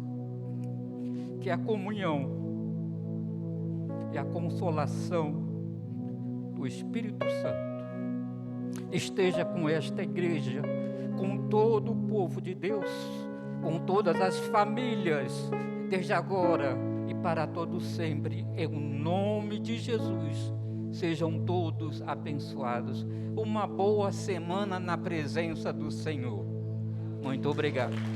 que a comunhão e a consolação do Espírito Santo esteja com esta igreja, com todo o povo de Deus, com todas as famílias, desde agora e para todo sempre, em nome de Jesus. Sejam todos abençoados. Uma boa semana na presença do Senhor. Muito obrigado.